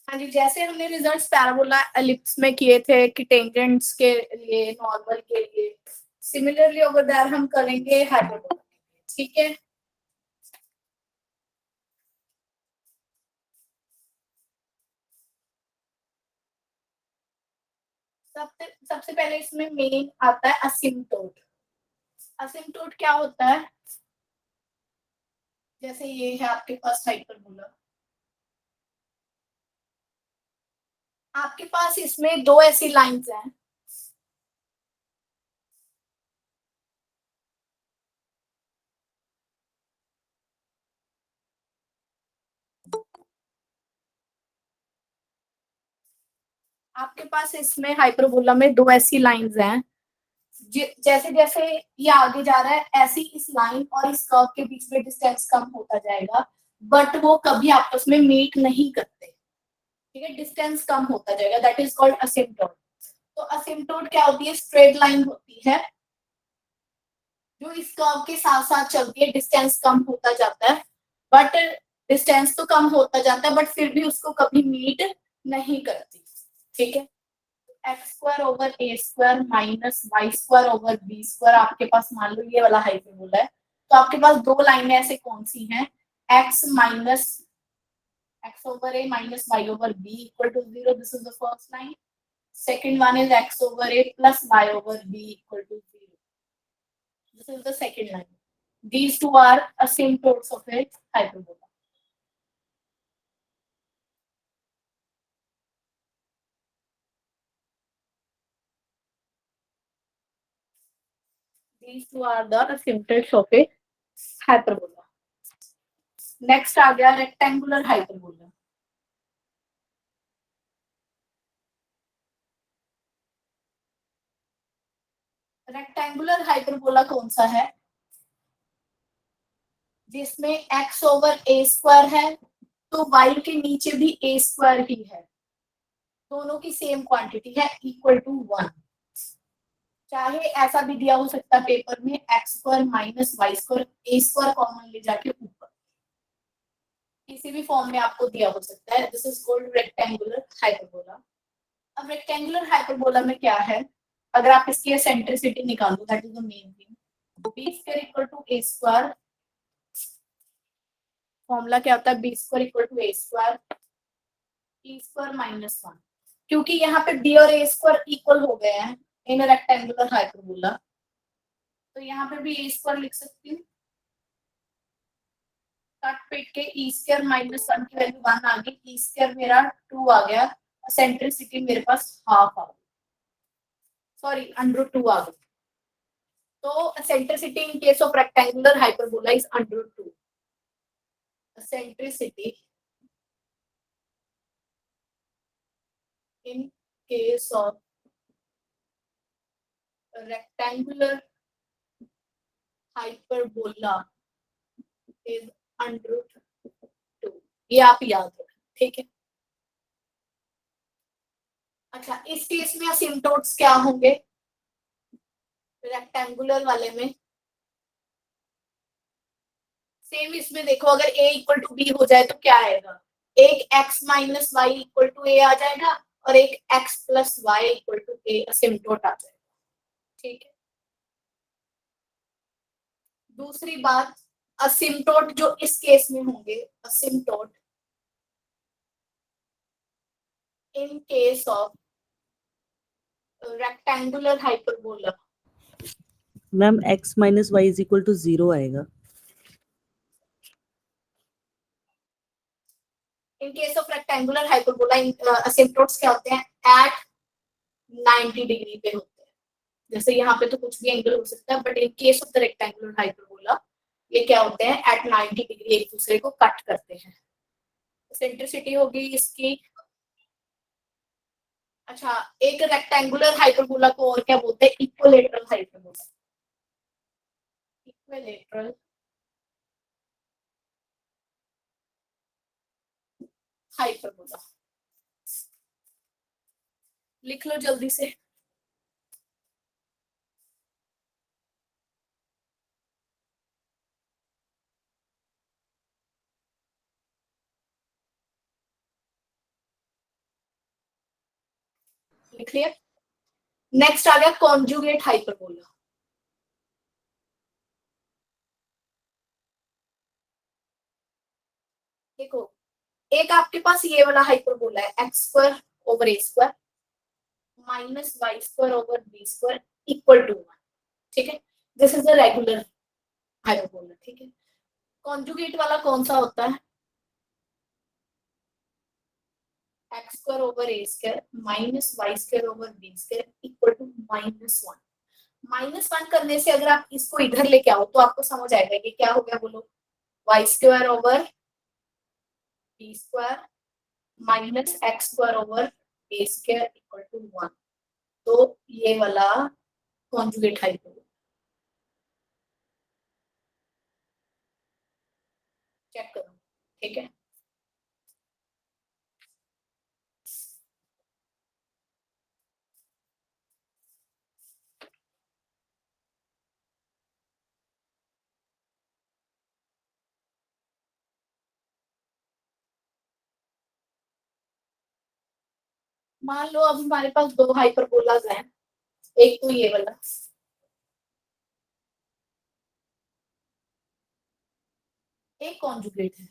हाँ जी, जैसे हमने रिजल्ट्स पैराबोला एलिप्स में किए थे कि टेंजेंट्स के लिए, नॉर्मल के लिए, सिमिलरली ओवर देयर हम करेंगे हाइपरबोला। ठीक है। सबसे सबसे पहले इसमें मेन आता है असिम्प्टोट। असिम्प्टोट क्या होता है? जैसे ये है आपके पास हाइपरबोला, आपके पास इसमें दो ऐसी लाइंस हैं। आपके पास इसमें हाइपरबोला में दो ऐसी लाइंस हैं। जैसे जैसे ये आगे जा रहा है, ऐसी इस लाइन और इस कर्व के बीच में डिस्टेंस कम होता जाएगा, बट वो कभी आपस में मीट नहीं करते। ठीक है, डिस्टेंस कम होता जाएगा, दैट इज कॉल्ड असिम्प्टोट। तो असिम्प्टोट क्या होती है? स्ट्रेट लाइन होती है जो इस कर्व के साथ साथ चलती है, डिस्टेंस कम होता जाता है, बट डिस्टेंस तो कम होता जाता है बट फिर भी उसको कभी मीट नहीं करती। ठीक है। एक्स स्क्वायर ओवर ए square minus Y square over B square, आपके पास मान लो ये वाला हाइपरबोला है, तो आपके पास दो लाइनें ऐसे कौन सी हैं? X minus x over a minus y over b equal to zero, this is the first line. Second one is x over a plus y over b equal to zero, this is the second line. These two are asymptotes of a hyperbola. These two are the asymptotes of a hyperbola. Next आ गया rectangular hyperbola. Rectangular hyperbola कौन सा है? जिसमें x over ए square है, तो y के नीचे भी ए स्क्वायर ही है, दोनों की सेम क्वांटिटी है, इक्वल टू वन। चाहे ऐसा भी दिया हो सकता है पेपर में, X square minus Y square, ए स्क्वायर कॉमन ले जाके ऊपर, किसी भी फॉर्म में आपको दिया हो सकता है। This is called rectangular hyperbola. अब रेक्टेंगुलर हाइपरबोला में क्या है? अगर आप इसकी एसेंट्रिसिटी निकालो, that is the main thing. B square equal to a square, formula क्या होता है? B square equal to a square e square minus one. क्योंकि यहाँ पे बी और ए स्क्वायर इक्वल हो गए हैं इन रेक्टेंगुलर हाइपरबोला, तो यहाँ पे भी ए स्क्वायर लिख सकती हूँ। कट पिट के ई स्क्वायर माइनस वन की वैल्यू वन आ गई, ई स्क्वायर मेरा टू आ गया, एसेंट्रिसिटी मेरे पास हाफ आ गई, सॉरी अंडर टू आ गई। तो eccentricity in case of rectangular hyperbola is under 2. Eccentricity in case of rectangular hyperbola is under 2. ये आप याद रखें, ठीक है। अच्छा, इस केस में असिम्प्टोट्स क्या होंगे रेक्टेंगुलर वाले में? सेम इसमें देखो, अगर a इक्वल टू बी हो जाए तो क्या आएगा? एक x minus Y equal to A आ जाएगा और एक x plus Y equal to A asymptote आ जाएगा। ठीक है। दूसरी बात, असिम्प्टोट जो इस केस में होंगे, asymptote in case of rectangular hyperbola, ma'am x minus Y is equal to zero आएगा। In case of rectangular hyperbola asymptotes क्या होते हैं? एट 90 डिग्री पे होते हैं। जैसे यहाँ पे तो कुछ भी एंगल हो सकता है, but in case of the rectangular hyperbola ये क्या होते हैं? एट 90 डिग्री एक दूसरे को कट करते हैं। सेंट्रिसिटी होगी इसकी। अच्छा, एक रेक्टेंगुलर हाइपरबोला को और क्या बोलते हैं? Equilateral hyperbola. इक्विलेटरल हाइपरबोला लिख लो जल्दी से। लिख लिया। नेक्स्ट आ गया कॉन्जुगेट हाइपरबोला। देखो, एक आपके पास ये वाला हाइपरबोला है x square over A square minus Y square over B square equal to 1। ठीक है, this is the regular hyperbola. ठीक है, कॉन्जुगेट वाला कौन सा होता है? X square over A square minus Y square over B square equal to -1। -1 करने से अगर आप इसको इधर लेके आओ तो आपको समझ आएगा कि क्या हो गया, बोलो। Y square over B square minus x square over A square equal to 1। तो ये वाला कॉन्जुगेट हाइपरबोला। चेक करो। ठीक है, मान लो अब हमारे पास दो हाइपरबोलाज हैं। एक तो ये वाला, एक कॉन्जुगेट है।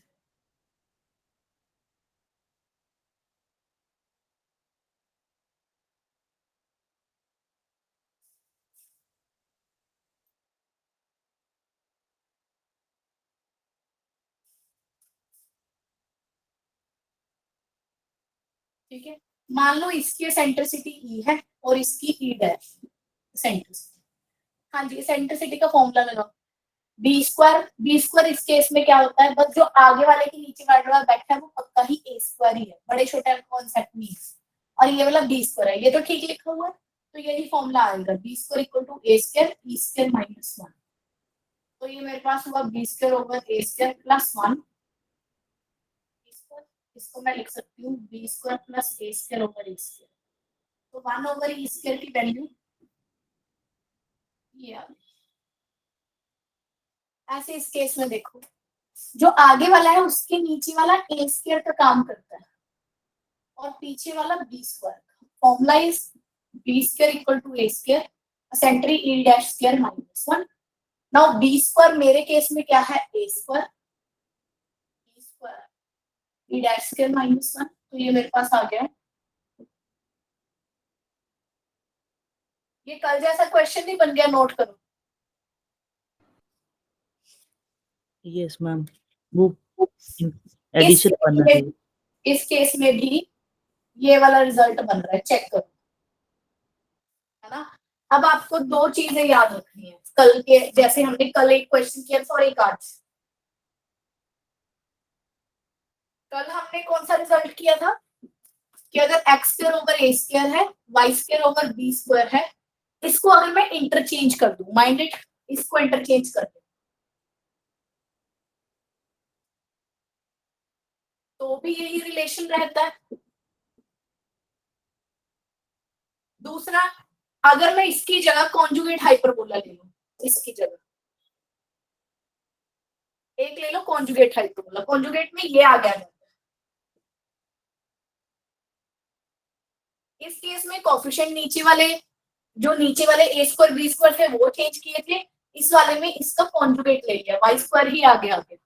ठीक है, मान लो इसकी सेंट्रिसिटी ई है और इसकी ई डैश सेंट्रिसिटी। हाँ जी, सेंट्रिसिटी का फॉर्मूला लगाओ। बी स्क्वायर इस केस में क्या होता है, बस जो आगे वाले के नीचे वाला बैठा है वो पक्का ही ए स्क्वायर ही है, बड़े छोटे कॉन्सेप्ट नहीं है। और ये वाला बी स्क्वायर है, ये तो ठीक लिखा हुआ है। तो यही फॉर्मूला आएगा, b square equal to a square e square -1। तो ये मेरे पास हुआ बी स्क्वायर ओवर ए स्क्वायर प्लस 1। इसको मैं लिख सकती हूँ b square plus a square over A square. तो 1 ओवर ई स्क्वायर की वैल्यू ये आ गई। ऐसे इस केस में देखो, जो आगे वाला है उसके नीचे वाला ए स्क्वायर का काम करता है और पीछे वाला b square. Formula is b square equal to a square सेंट्री e dash square -1। Now b square मेरे केस में क्या है, ए square e square e dash square -1। तो ये मेरे पास आ गया। ये कल जैसा क्वेश्चन नहीं बन गया, नोट करो। यस मैम, वो इस एडिशन केस बनना में चाहिए। इस केस में भी ये वाला रिजल्ट बन रहा है, चेक करो। है ना, अब आपको दो चीजें याद रखनी है कल के, जैसे हमने कल एक क्वेश्चन किया था और एक आज। कल हमने कौन सा रिजल्ट किया था कि अगर एक्स स्क्वायर ओवर ए स्क्वायर है y square over B square है, इसको अगर मैं इंटरचेंज कर दूं, माइंड इट, इसको इंटरचेंज कर दूं तो भी यही रिलेशन रहता है। दूसरा, अगर मैं इसकी जगह कॉन्जुगेट हाइपरबोला ले लूं, इसकी जगह एक ले लो कॉन्जुगेट हाइपरबोला, कॉन्जुगेट में ये आ गया। इस केस में कोफिशिएंट नीचे वाले, जो नीचे वाले ए स्क्वायर बी स्क्वायर थे वो चेंज किए थे, इस वाले में इसका कॉन्जुगेट ले लिया, वाई स्क्वायर ही आगे आ गया।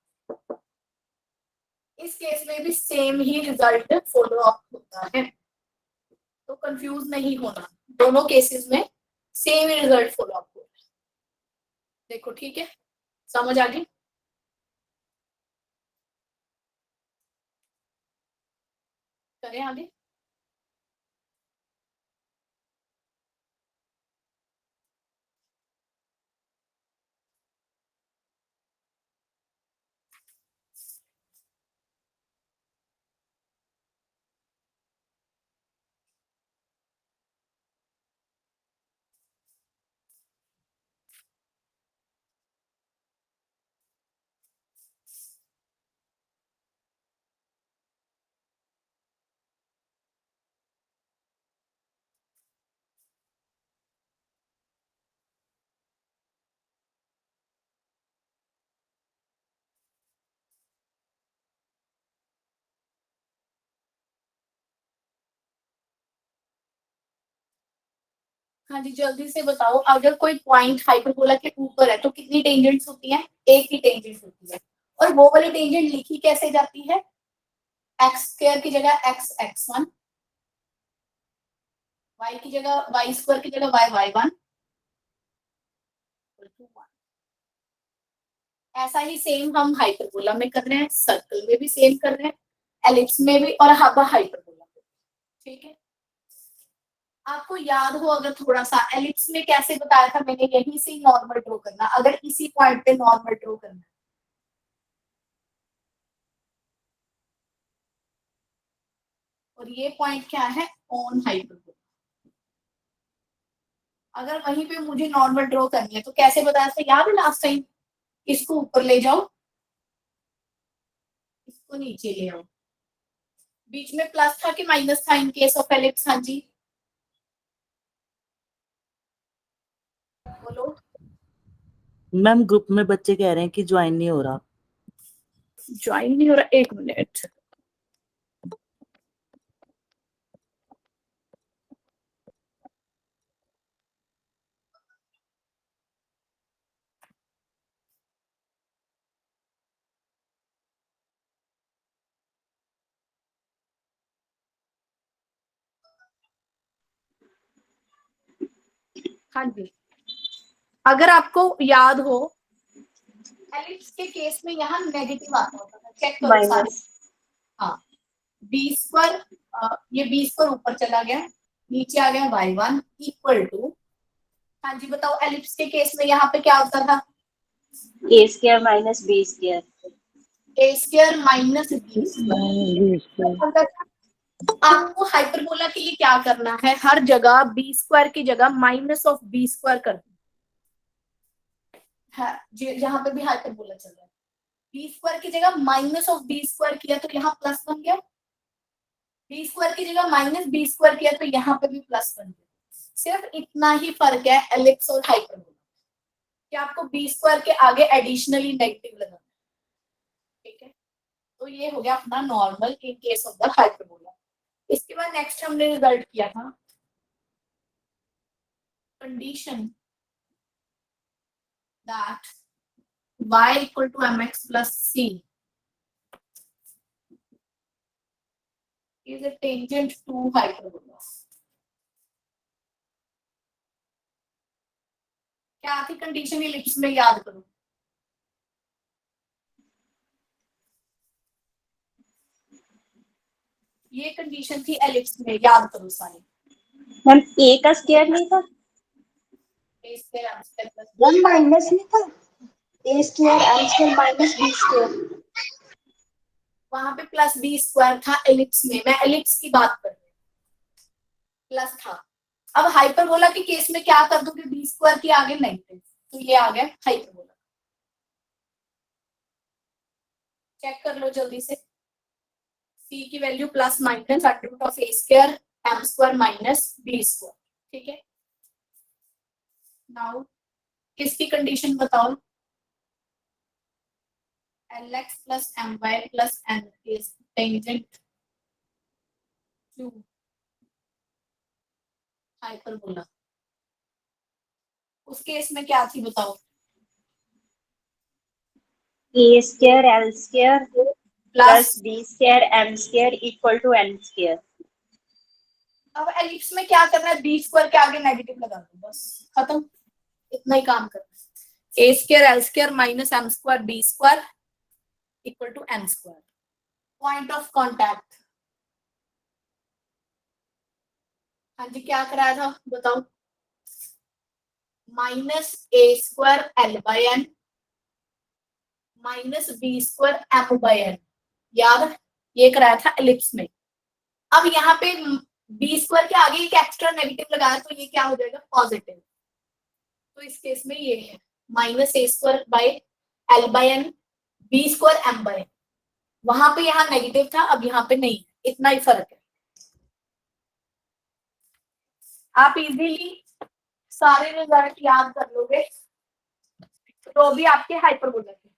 इस केस में भी सेम ही रिजल्ट फॉलो अप होता है, तो कंफ्यूज नहीं होना। दोनों केसेस में सेम ही रिजल्ट फॉलो अप होता है। देखो ठीक है, समझ आ गई? करें आगे। हाँ जी, जल्दी से बताओ, अगर कोई पॉइंट हाइपरबोला के ऊपर है तो कितनी टेंजेंट्स होती हैं? एक ही टेंजेंट होती है। और वो वाली टेंजेंट लिखी कैसे जाती है? एक्स स्क्वायर की जगह एक्स x1, वाई की जगह वाई स्क्वायर की जगह वाई y1। ऐसा ही सेम हम हाइपरबोला में कर रहे हैं, सर्कल में भी सेम कर रहे हैं, एलिप्स में भी, और हाइपरबोला में। ठीक है, आपको याद हो अगर थोड़ा सा, एलिप्स में कैसे बताया था मैंने, यहीं से नॉर्मल ड्रॉ करना, अगर इसी पॉइंट पे नॉर्मल ड्रॉ करना। और ये पॉइंट क्या है? On hyperbola. अगर वहीं पे मुझे नॉर्मल ड्रॉ करनी है तो कैसे बताया था, याद है लास्ट टाइम? इसको ऊपर ले जाओ, इसको नीचे ले आओ। बीच में प्लस था कि माइनस था इन केस ऑफ एलिप्स? हाँ जी बोलो। मैम ग्रुप में बच्चे कह रहे हैं कि ज्वाइन नहीं हो रहा। ज्वाइन नहीं हो रहा, एक मिनट। हाँ जी, अगर आपको याद हो, एलिप्स के केस में यहाँ नेगेटिव आता होता था, चेक करो सारे। माइनस। हाँ, बी स्क्वायर, ये बी स्क्वायर ऊपर चला गया, नीचे आ गया y1 इक्वल टू। हाँ जी बताओ, एलिप्स के केस में यहाँ पे क्या होता था? A square minus B square. A square minus B square. आपको हाइपरबोला के लिए क्या करना है, हर जगह बी स्क्वायर की जगह माइनस ऑफ बी स्क्वायर कर है, जहां पे भी हाइपरबोला चल रहा है। बी स्क्वायर की जगह माइनस ऑफ बी स्क्वायर किया तो यहाँ प्लस बन गया, बी स्क्वायर की जगह माइनस बी स्क्वायर किया तो यहाँ पे भी प्लस बन गया। सिर्फ इतना ही फर्क है एलिप्स और हाइपरबोला, कि आपको बी स्क्वायर के आगे एडिशनली नेगेटिव लगाना। ठीक है, तो ये हो गया अपना normal in case of the hyperbola. इसके बाद नेक्स्ट हमने रिजल्ट किया था condition that y equal to mx plus c is a tangent to hyperbola। क्या थी कंडीशन एलिप्स में, याद करो। ये कंडीशन थी एलिप्स में, याद करो सारे। मैम ए का स्क्वायर नहीं था? a square m square plus b। Ma'am minus नहीं था? A square M square minus B square. वहां पे प्लस बी स्क्वायर था एलिप्स में, मैं एलिप्स की बात कर रही हूँ, प्लस था। अब हाइपरबोला के केस में क्या कर दोगे, बी स्क्वायर के आगे नेगेटिव, तो ये आ गया हाइपरबोला। चेक कर लो जल्दी से, c की value plus minus under root of a square M square minus B square. ठीक है, नाउ किसकी कंडीशन बताओ? Lx plus my plus n is tangent to hyperbola। उस केस में क्या थी बताओ? A square L square plus, plus B square M square equal to N square. अब एलिप्स में क्या करना है, बी स्क्वायर के आगे नेगेटिव लगा दो, बस खत्म, इतना ही काम करना है। ए square L square minus M square B square equal to N square. Point of contact, हाँ जी क्या कराया था बताओ? Minus A square L by N minus B square M by N, याद? ये कराया था एलिप्स में। अब यहाँ पे बी स्क्वायर के आगे एक एक्स्ट्रा नेगेटिव लगाया तो ये क्या हो जाएगा, पॉजिटिव। तो इस केस में ये है minus A square by l by n b square M by n. वहां पे यहाँ नेगेटिव था, अब यहाँ पे नहीं, इतना ही फर्क है। आप इजीली सारे रिजल्ट याद कर लोगे तो भी आपके हाइपरबोला के।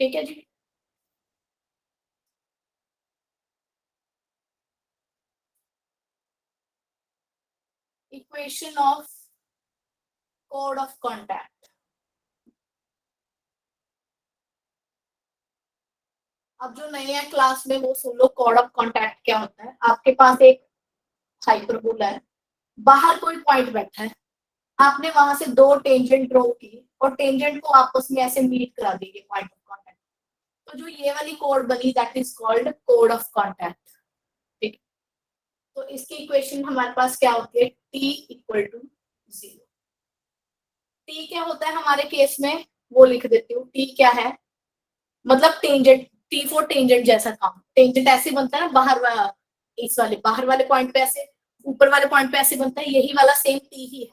ठीक है जी। इक्वेशन ऑफ कोड ऑफ कॉन्टैक्ट। अब जो नए हैं क्लास में वो सुन लो, कोड ऑफ कॉन्टैक्ट क्या होता है। आपके पास एक हाइपरबोला है, बाहर कोई पॉइंट बैठा है, आपने वहां से दो टेंजेंट ड्रॉ की और टेंजेंट को आपस में ऐसे मीट करा देंगे पॉइंट ऑफ कॉन्टैक्ट, तो जो ये वाली कोड बनी that is called code of contact. ठीक, तो इसकी इक्वेशन हमारे पास क्या होती है, t इक्वल टू 0। t क्या होता है हमारे केस में वो लिख देती हूँ। t क्या है, मतलब टेंजेंट, t फॉर टेंजेंट जैसा काम। टेंजेंट ऐसे बनता है ना, इस वाले बाहर वाले पॉइंट पे ऐसे, ऊपर वाले पॉइंट पे ऐसे बनता है, यही वाला सेम t ही है।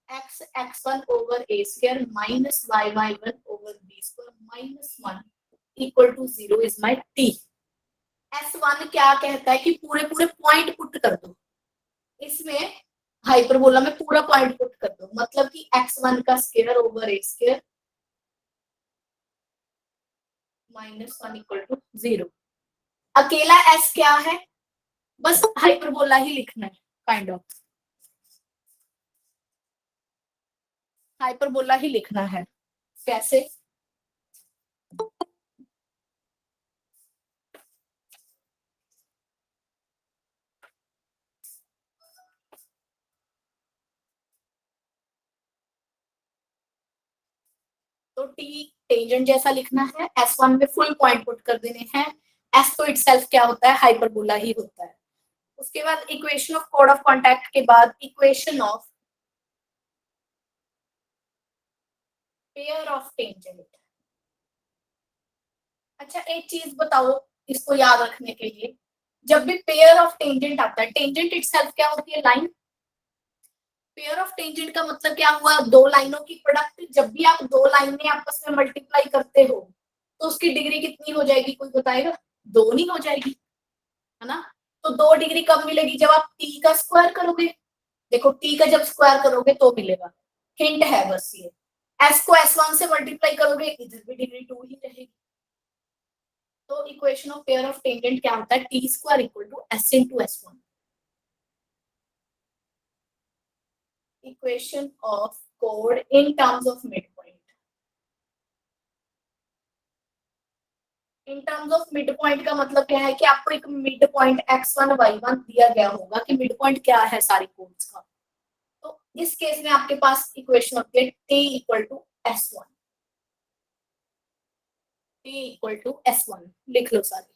x x1 over a square minus y y1 over b square minus 1 equal to 0 is my t। S1 क्या कहता है कि पूरे पूरे पॉइंट पुट कर दो इसमें, हाइपरबोला में पूरा पॉइंट पुट कर दो, मतलब कि x1 का square over a square minus 1 equal to 0। अकेला s क्या है, बस हाइपरबोला ही लिखना है, काइंड ऑफ हाइपरबोला ही लिखना है। कैसे, तो t टेंजेंट जैसा लिखना है, s1 में फुल पॉइंट पुट कर देने हैं। s तो इटसेल्फ क्या होता है, हाइपरबोला ही होता है। उसके बाद इक्वेशन ऑफ कोड ऑफ कॉन्टैक्ट के बाद equation of pair of tangent. अच्छा एक चीज बताओ इसको याद रखने के लिए, जब भी पेयर ऑफ टेंजेंट आता है, टेंजेंट इटसेल्फ क्या होती है, लाइन। पेयर ऑफ टेंजेंट का मतलब क्या हुआ, दो लाइनों की प्रोडक्ट। जब भी आप दो लाइनें आपस में मल्टीप्लाई करते हो तो उसकी डिग्री कितनी हो जाएगी, कोई बताएगा, दो नहीं हो जाएगी, है ना। तो 2 डिग्री कब मिलेगी, जब आप t का स्क्वायर करोगे। देखो t का जब स्क्वायर करोगे तो मिलेगा, हिंट है बस ये। s को s1 से मल्टीप्लाई करोगे, इधर भी डिग्री 2 ही रहेगी। तो equation of pair of tangent क्या होता है, t square equal to s into s1। Equation of कोड in terms of mid point. In terms of mid point का मतलब क्या है कि आपको एक मिड पॉइंट x1 y1 दिया गया होगा कि मिड पॉइंट क्या है सारी कोड्स का। तो इस केस में आपके पास इक्वेशन होती है t equal to s1। t equal to s1 लिख लो सारे।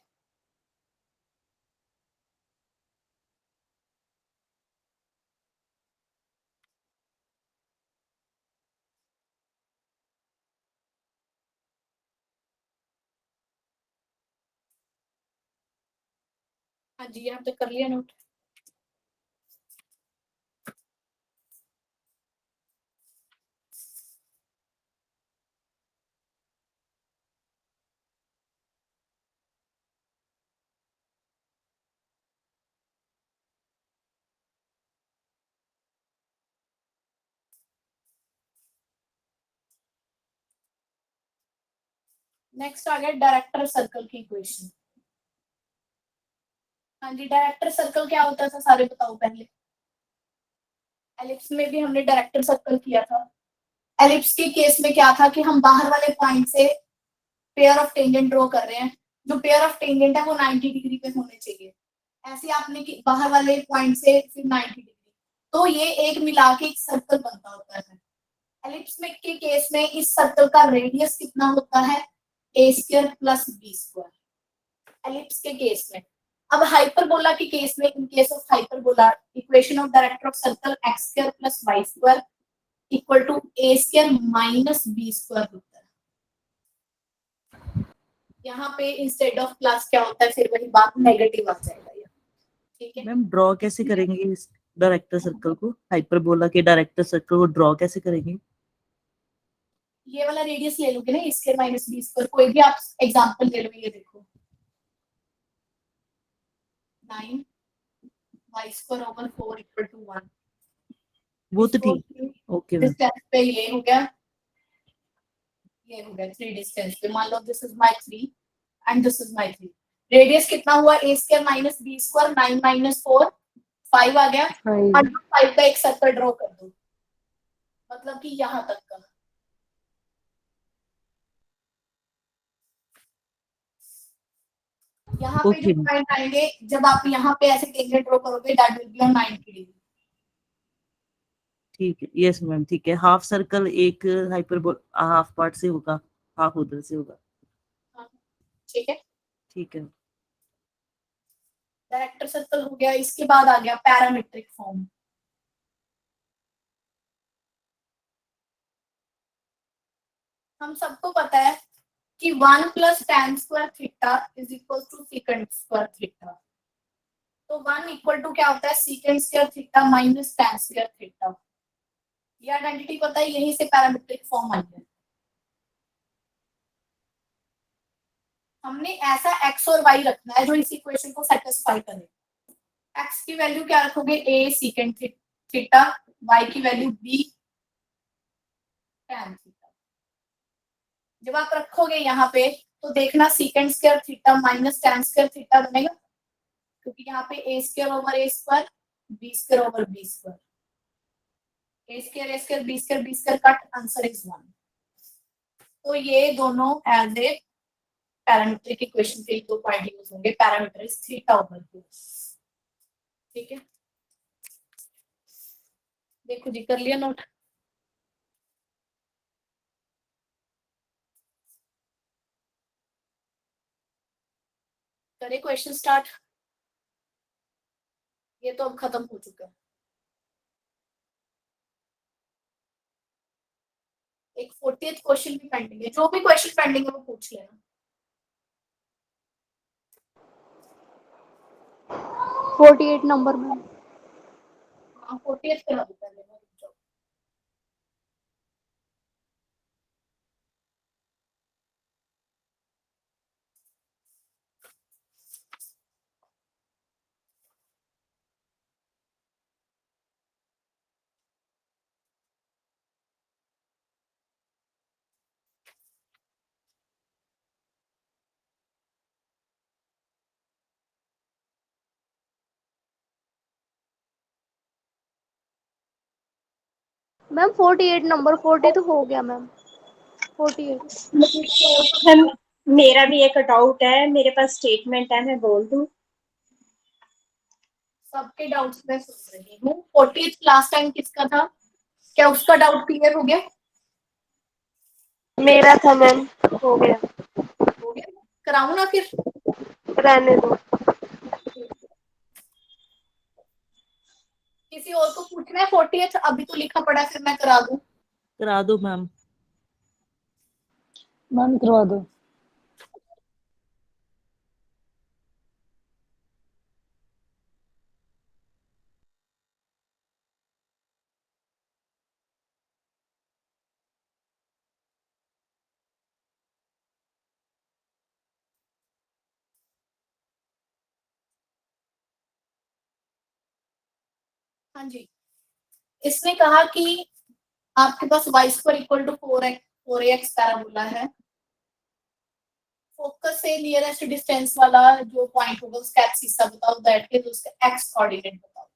हाँ जी, यहाँ पे कर लिया नोट। नेक्स्ट आ गया डायरेक्टर सर्कल की इक्वेशन। हाँ जी, डायरेक्टर सर्कल क्या होता था सारे बताओ पहले। एलिप्स में भी हमने डायरेक्टर सर्कल किया था। एलिप्स के केस में क्या था कि हम बाहर वाले पॉइंट से पेयर ऑफ टेंजेंट ड्रॉ कर रहे हैं, जो पेयर ऑफ टेंजेंट है वो 90 डिग्री पे होने चाहिए। ऐसे आपने बाहर वाले पॉइंट से फिर 90 डिग्री, तो ये एक मिला के एक सर्कल बनता होता है। एलिप्स में के केस में इस सर्कल का रेडियस कितना होता है, a square plus b square ellipse के केस में। अब हाइपरबोला के केस में, in case of hyperbola, equation of director of circle x square plus y square equal to a square minus b square होता है। यहाँ पे इंस्टेड ऑफ प्लस क्या होता है, फिर वही बात नेगेटिव आ जाएगा ये। ठीक है मैम ड्रॉ कैसे करेंगे इस डायरेक्टर सर्कल को, हाइपरबोला के डायरेक्टर सर्कल को ड्रॉ कैसे करेंगे। ये वाला रेडियस ले लोगे ना, स्क्वायर माइनस बी स्क्वायर, कोई भी आप एग्जांपल ले लो। ये देखो 9 y square over 4 equal to 1। वो तो ठीक, ओके मैम। डिस्टेंस पे ये हो गया, ये हो गया 3 डिस्टेंस पे। मान लो this is my 3 and this is my 3। Radius कितना हुआ, a square minus b square, 9 minus 4 5 आ गया। फाइव 5 का एक सर्कल ड्रॉ कर दो, मतलब कि यहां तक का। यहाँ पे जो ओके पॉइंट आएंगे, जब आप यहाँ पे ऐसे टेंजेंट ड्रॉ करोगे, that will be on 90 degree. ठीक है, यस मैम, ठीक है। हाफ सर्कल एक हाइपरबोल हाफ पार्ट से होगा, हाफ उधर से होगा। ठीक है, ठीक है। डायरेक्टर सर्कल हो गया। इसके बाद आ गया पैरामीट्रिक फॉर्म। हम सबको पता है कि 1 प्लस tan square theta is equal to secant square theta. तो 1 इक्वल टू क्या होता है, secant square theta minus tan square theta. ये आइडेंटिटी पता है, यहीं से पैरामीट्रिक फॉर्म आई है। हमने ऐसा x और y रखना है जो इस इक्वेशन को सेटिस्फाई करे। x की वैल्यू क्या रखोगे, a सीकेंट थीटा, y की वैल्यू b tan थीटा। जब आप रखोगे यहाँ पे तो देखना secant square theta minus tan square theta बनेगा, क्योंकि यहाँ पे a square over a square, b square over b square, a square a square b square cut, answer is 1। तो ये दोनों एज ए पैरामीट्रिक इक्वेशन के दो पॉइंट यूज होंगे, पैरामीटर इज थीटा ओवर 2। ठीक है, देखो जी, कर लिया नोट। करें क्वेश्चन स्टार्ट। ये तो अब खत्म हो चुका है। एक 40th क्वेश्चन भी पेंडिंग है, जो भी क्वेश्चन पेंडिंग है वो पूछ लेना। 48 नंबर में। हाँ 40th करा दो पहले, मैं रुक जाऊँ। मैम 48 नंबर, 40 तो हो गया मैम। 48। मैम मेरा भी एक डाउट है, मेरे पास स्टेटमेंट है, मैं बोल दूं? सबके डाउट्स मैं सुन रही हूँ। 40th लास्ट टाइम किसका था, क्या उसका डाउट क्लियर हो गया? मेरा था मैम, हो गया। हो गया, कराऊं ना फिर? रहने दो। किसी और को पूछना है 40th? अभी तो लिखा पड़ा है, फिर मैं करा दूं। करा दो मैम। मैम करवा दो। हाँ जी, इसने कहा कि आपके पास y square equal to 4x parabola है। फोकस से नियरेस्ट डिस्टेंस वाला जो पॉइंट होगा उसका एक्सिस बताओ, दैट इज उसका x कोऑर्डिनेट बताओ।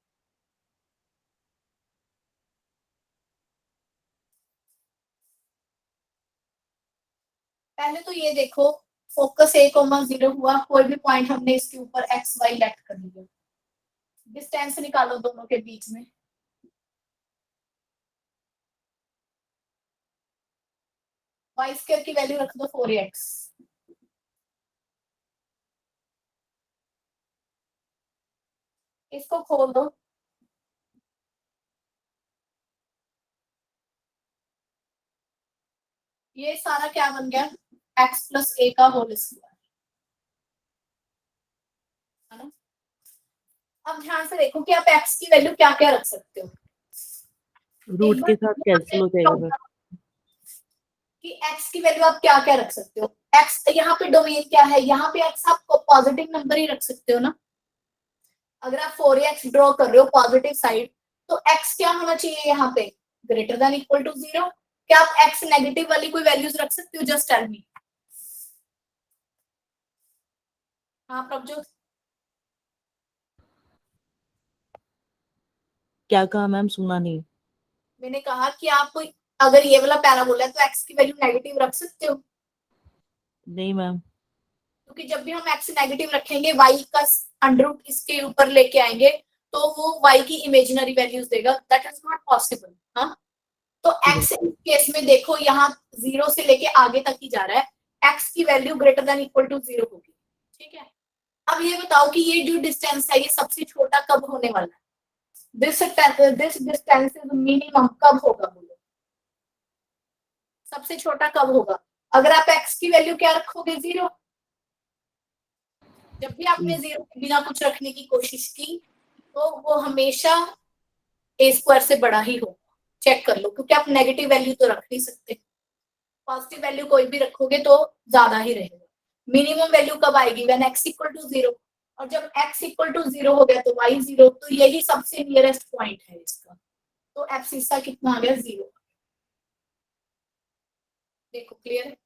पहले तो ये देखो, फोकस a, 0 हुआ, कोई भी पॉइंट हमने इसके ऊपर x y लेट कर दिया। डिस्टेंस निकालो दोनों के बीच में। y स्क्वायर की वैल्यू रख दो 4x। इसको खोल दो, ये सारा क्या बन गया, x प्लस a का होल स्क्वायर, है ना? अब ध्यान से देखो कि आप x की वैल्यू क्या क्या रख सकते हो। रूट के साथ कैंसिल हो जाएगा मैम। कि x की वैल्यू आप क्या क्या रख सकते हो। x यहाँ पे डोमेन क्या है, यहाँ पे x आप पॉजिटिव नंबर ही रख सकते हो ना। अगर आप 4x ड्रॉ कर रहे हो पॉजिटिव साइड, तो x क्या होना चाहिए यहाँ पे, ग्रेटर देन इक्वल टू 0। क्या आप x नेगेटिव वाली कोई वैल्यूज रख सकते हो, जस्ट टेल मी। हाँ प्रभजोत। क्या कहा मैम, सुना नहीं। मैंने कहा कि आप अगर ये वाला पैराबोला है तो एक्स की वैल्यू नेगेटिव रख सकते हो, नहीं मैम। क्योंकि जब भी हम एक्स नेगेटिव रखेंगे वाई का अंडर रूट इसके ऊपर लेके आएंगे तो वो वाई की इमेजिनरी वैल्यूज देगा, दैट इज नॉट पॉसिबल। हाँ, तो एक्स इस केस में देखो यहाँ 0 से लेके आगे तक ही जा रहा है, एक्स की value greater than equal to 0 होगी। ठीक है, अब ये बताओ कि ये जो डिस्टेंस है ये सबसे छोटा कब होने वाला है? दिस डिस्टेंस इज मिनिमम कब होगा बोलो, सबसे छोटा कब होगा? अगर आप एक्स की वैल्यू क्या रखोगे? 0। जब भी आपने 0 के बिना कुछ रखने की कोशिश की तो वो हमेशा ए स्क्वायर से बड़ा ही होगा। चेक कर लो, क्योंकि आप नेगेटिव वैल्यू तो रख नहीं सकते, पॉजिटिव वैल्यू कोई भी रखोगे तो ज्यादा ही रहेगा। मिनिमम वैल्यू कब आएगी? व्हेन x इक्वल टू 0, और जब x इक्वल टू 0 हो गया तो y 0, तो यही सबसे नियरेस्ट पॉइंट है इसका, तो एब्सिस्सा कितना आ गया? 0। देखो क्लियर है?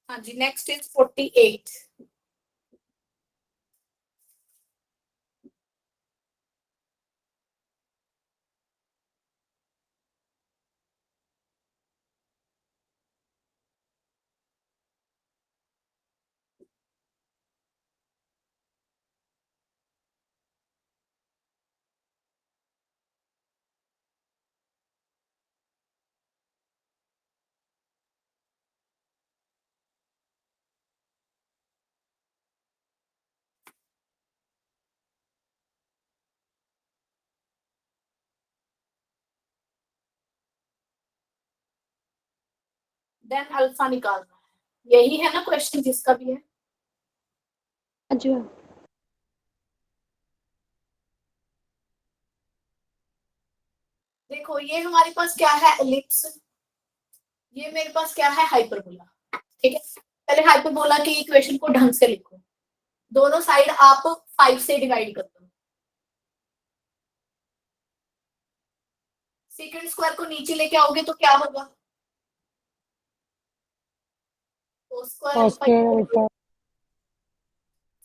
हाँ जी, नेक्स्ट इज 48। देन अल्फा निकालना है, यही है ना क्वेश्चन जिसका भी है? हाँ जी मैम। देखो ये हमारे पास क्या है? एलिप्स। ये मेरे पास क्या है? हाइपरबोला। ठीक है, पहले हाइपरबोला की इक्वेशन को ढंग से लिखो। दोनों साइड आप 5 से डिवाइड कर दो। सेकंड स्क्वायर को नीचे लेके आओगे तो क्या होगा? cos स्क्वायर अल्फा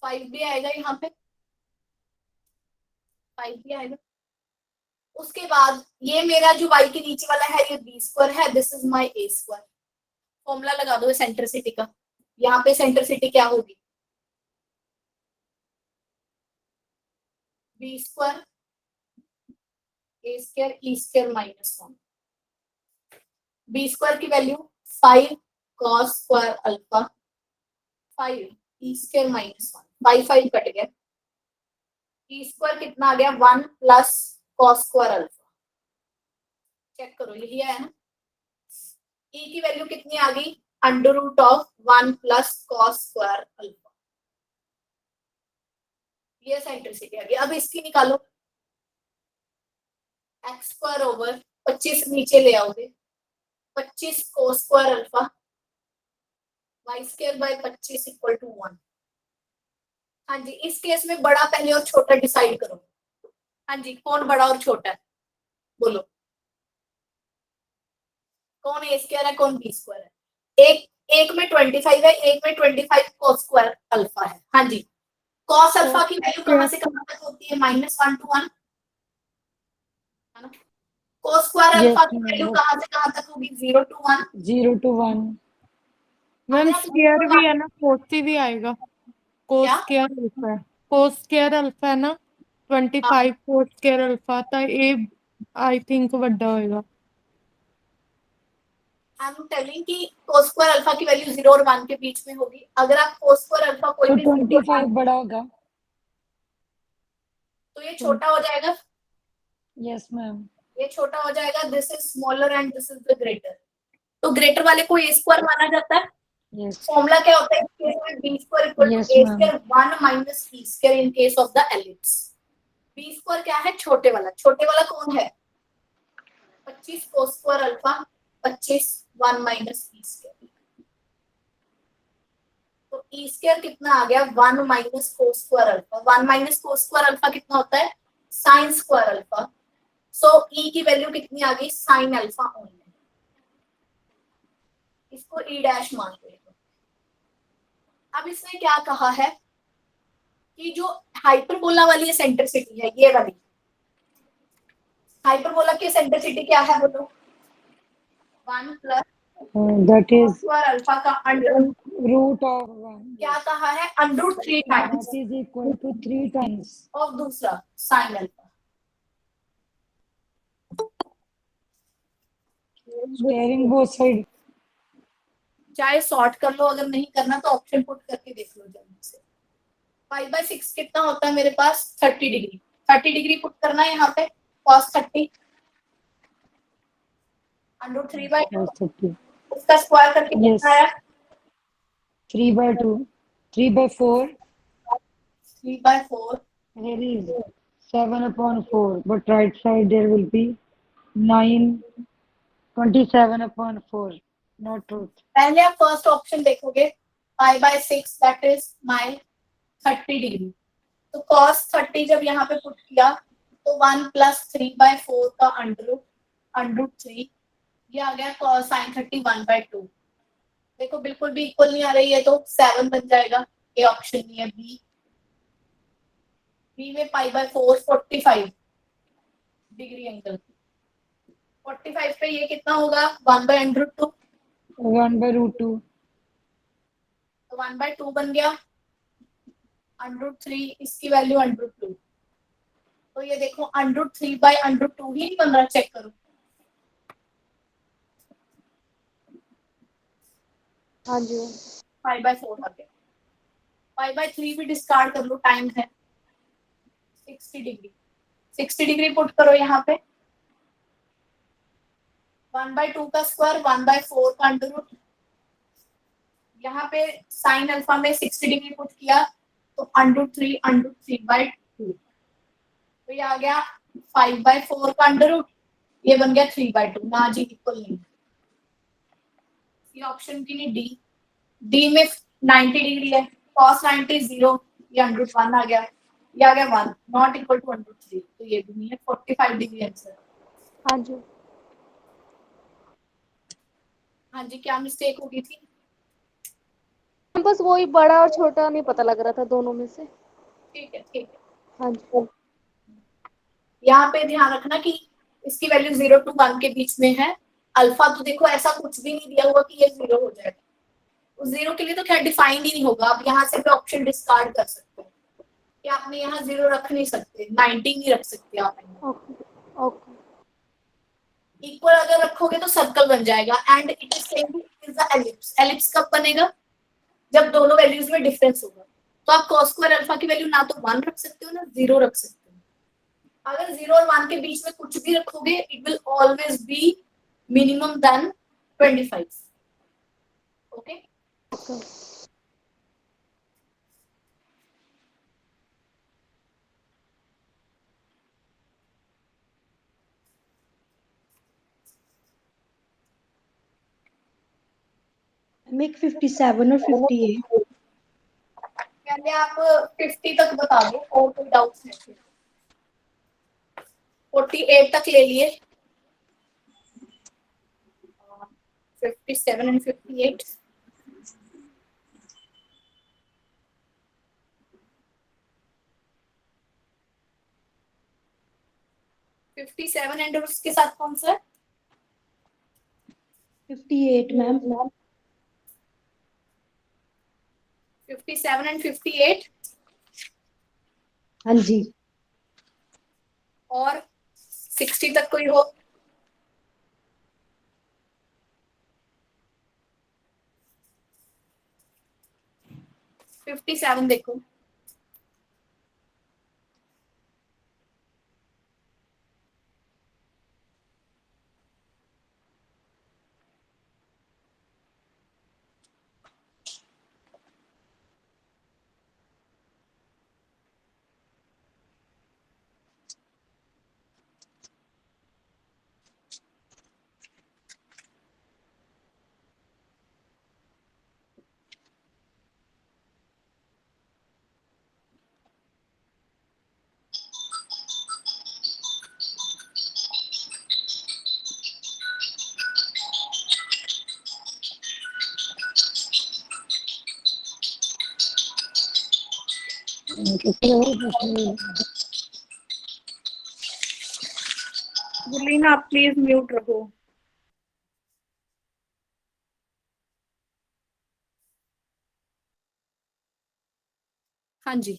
5 भी आएगा, यहाँ पे 5 भी आएगा। उसके बाद ये मेरा जो y के नीचे वाला है ये बी स्क्वायर है, this is my a square. Formula लगा दो सेंट्रिसिटी का, यहाँ पे सेंट्रिसिटी क्या होगी? बी स्क्वायर ए square e square -1। B square की value 5 cos square alpha 5 e square -1, 5 5 cut गया, ई स्क्वायर कितना आ गया? 1 plus cos square alpha. Check करो, यही आया ना? ई की वैल्यू कितनी आ गई? Under root of 1 plus cos square alpha. ये सेंट्रिसिटी आ गई। अब इसकी निकालो, एक्स स्क्वायर ओवर 25 नीचे ले आओगे, 25 cos square alpha y square by 25 equal to 1। हाँ जी, इस केस में बड़ा पहले और छोटा डिसाइड करो। हाँ जी, कौन बड़ा और छोटा है बोलो? कौन ए स्क्वायर है, कौन बी स्क्वायर है? एक में 25 है, एक में 25 cos स्क्वायर अल्फा है। हाँ जी, cos अल्फा की वैल्यू कहां से कहां तक होती है? -1 to 1 है ना? cos स्क्वायर अल्फा की वैल्यू कहां से कहां तक होगी? 0 to 1। 0 to 1 ma'am. स्क्वायर भी है ना, कोस भी आएगा। कोस क्या? स्क्वायर अल्फा है, कोस स्क्वायर अल्फा है ना, 25 कोस स्क्वायर अल्फा तो ये आई थिंक ਵੱਡਾ होएगा। आई एम टेलिंग कि cos स्क्वायर अल्फा की वैल्यू 0 और 1 के बीच में होगी। अगर आप cos स्क्वायर अल्फा कोई तो भी 25 बड़ा होगा। तो ये छोटा हो जाएगा, यस मैम। ये छोटा हो जाएगा, this is smaller and this is the greater. तो ग्रेटर वाले को ए स्क्वायर माना जाता है। यस फॉर्मूला क्या होता है इस केस में? B square equal to Yes, a ma'am. Square 1 minus B square in case of the ellipse. B square क्या है? छोटे वाला। छोटे वाला कौन है? 25 cos square alpha 25 1 minus B square. तो ई स्क्वायर कितना आ गया? 1 minus cos square alpha. 1 minus cos square alpha कितना होता है? sin square alpha. So E की वैल्यू कितनी आ गई? sin alpha only. इसको ई डैश मान लो। अब इसने क्या कहा है कि जो हाइपरबोला वाली एसेंट्रिसिटी है, ये वाली हाइपरबोला की एसेंट्रिसिटी क्या है बोलो? 1 plus That is square alpha का अंडर root of 1. क्या कहा है? Under 3 times That is equal to 3 times. Of दूसरा sine alpha. Squaring both sides. चाहे सॉर्ट कर लो, अगर नहीं करना तो ऑप्शन पुट करके देख लो जल्दी से। 5/6 कितना होता है मेरे पास? 30 डिग्री। 30 डिग्री पुट करना है यहाँ पे, cos 30 अंडर 3/2 Cos 30. उसका स्क्वायर करके Yes. कितना आया? 3 by 2. 3 by 4. 3/4 Here is 7 upon 4. But right side there will be 9. 27 upon 4. Not truth. पहले आप फर्स्ट ऑप्शन देखोगे 5/6 दैट इज माय 30 डिग्री। तो cos 30 जब यहाँ पे पुट किया तो 1 प्लस 3/4 का अंडर 3 ये आ गया cos sin 30 1/2। देखो बिल्कुल भी इक्वल नहीं आ रही है तो 7 बन जाएगा। ये ऑप्शन नहीं है। बी में π/4 45 डिग्री एंगल। 45 पे ये कितना होगा? 1/√2 1 by root 2. तो 1/2 बन गया। √3 इसकी वैल्यू √2। तो ये देखो √3/√2 ही नहीं बन रहा, चेक करो। हाँ जी 5/4 आ गया। 5/3 भी डिस्कार्ड कर लो, टाइम है 60 डिग्री। 60 डिग्री पुट करो यहाँ पे। 1/2 का स्क्वायर 1/4 का अंडर। यहाँ पे साइन अल्फा में 60 डिग्री पुट किया तो √3/2 तो ये आ गया 5/4 का अंडर। ये बन गया 3/2 ना जी, इक्वल नहीं। ये ऑप्शन की नहीं, डी में 90 डिग्री है, cos 90 0, ये √1 आ गया, ये आ गया 1 नॉट इक्वल टू √3 तो ये भी नहीं है। 45 डिग्री आंसर। हाँ जी हाँ जी, क्या मिस्टेक हो गई थी? बस वही बड़ा और छोटा नहीं पता लग रहा था दोनों में से। ठीक है ठीक है। हाँ जी यहाँ पे ध्यान रखना कि इसकी वैल्यू 0 to 1 के बीच में है। अल्फा तो देखो ऐसा कुछ भी नहीं दिया हुआ कि ये 0 हो जाएगा। उस 0 के लिए तो खैर डिफाइंड ही नहीं होगा। आप यहाँ से भी ऑप्शन डिस्कार्ड कर सकते हो कि आपने यहाँ 0 रख नहीं सकते, 90 नहीं रख सकते आप। ओके ओके इक्वल अगर रखोगे तो सर्कल बन जाएगा। And it is same is the ellipse. Ellipse कब बनेगा? जब दोनों वैल्यूज में डिफरेंस होगा। तो आप cos स्क्वायर अल्फा की वैल्यू ना तो 1 रख सकते हो ना 0 रख सकते हो। अगर 0 और 1 के बीच में कुछ भी रखोगे it will always be minimum than 25। Okay okay make 57 और 58। पहले आप 50 तक बता दो और कोई डाउट है? 48 तक ले लिए। 57 and 58 57 एंड उसके साथ कौन सा है? 58 मैम 57 एंड 58 हाँ जी और 60 तक कोई हो? फिफ्टी सेवन देखो। गुलीना आप प्लीज म्यूट रहो। हाँ जी,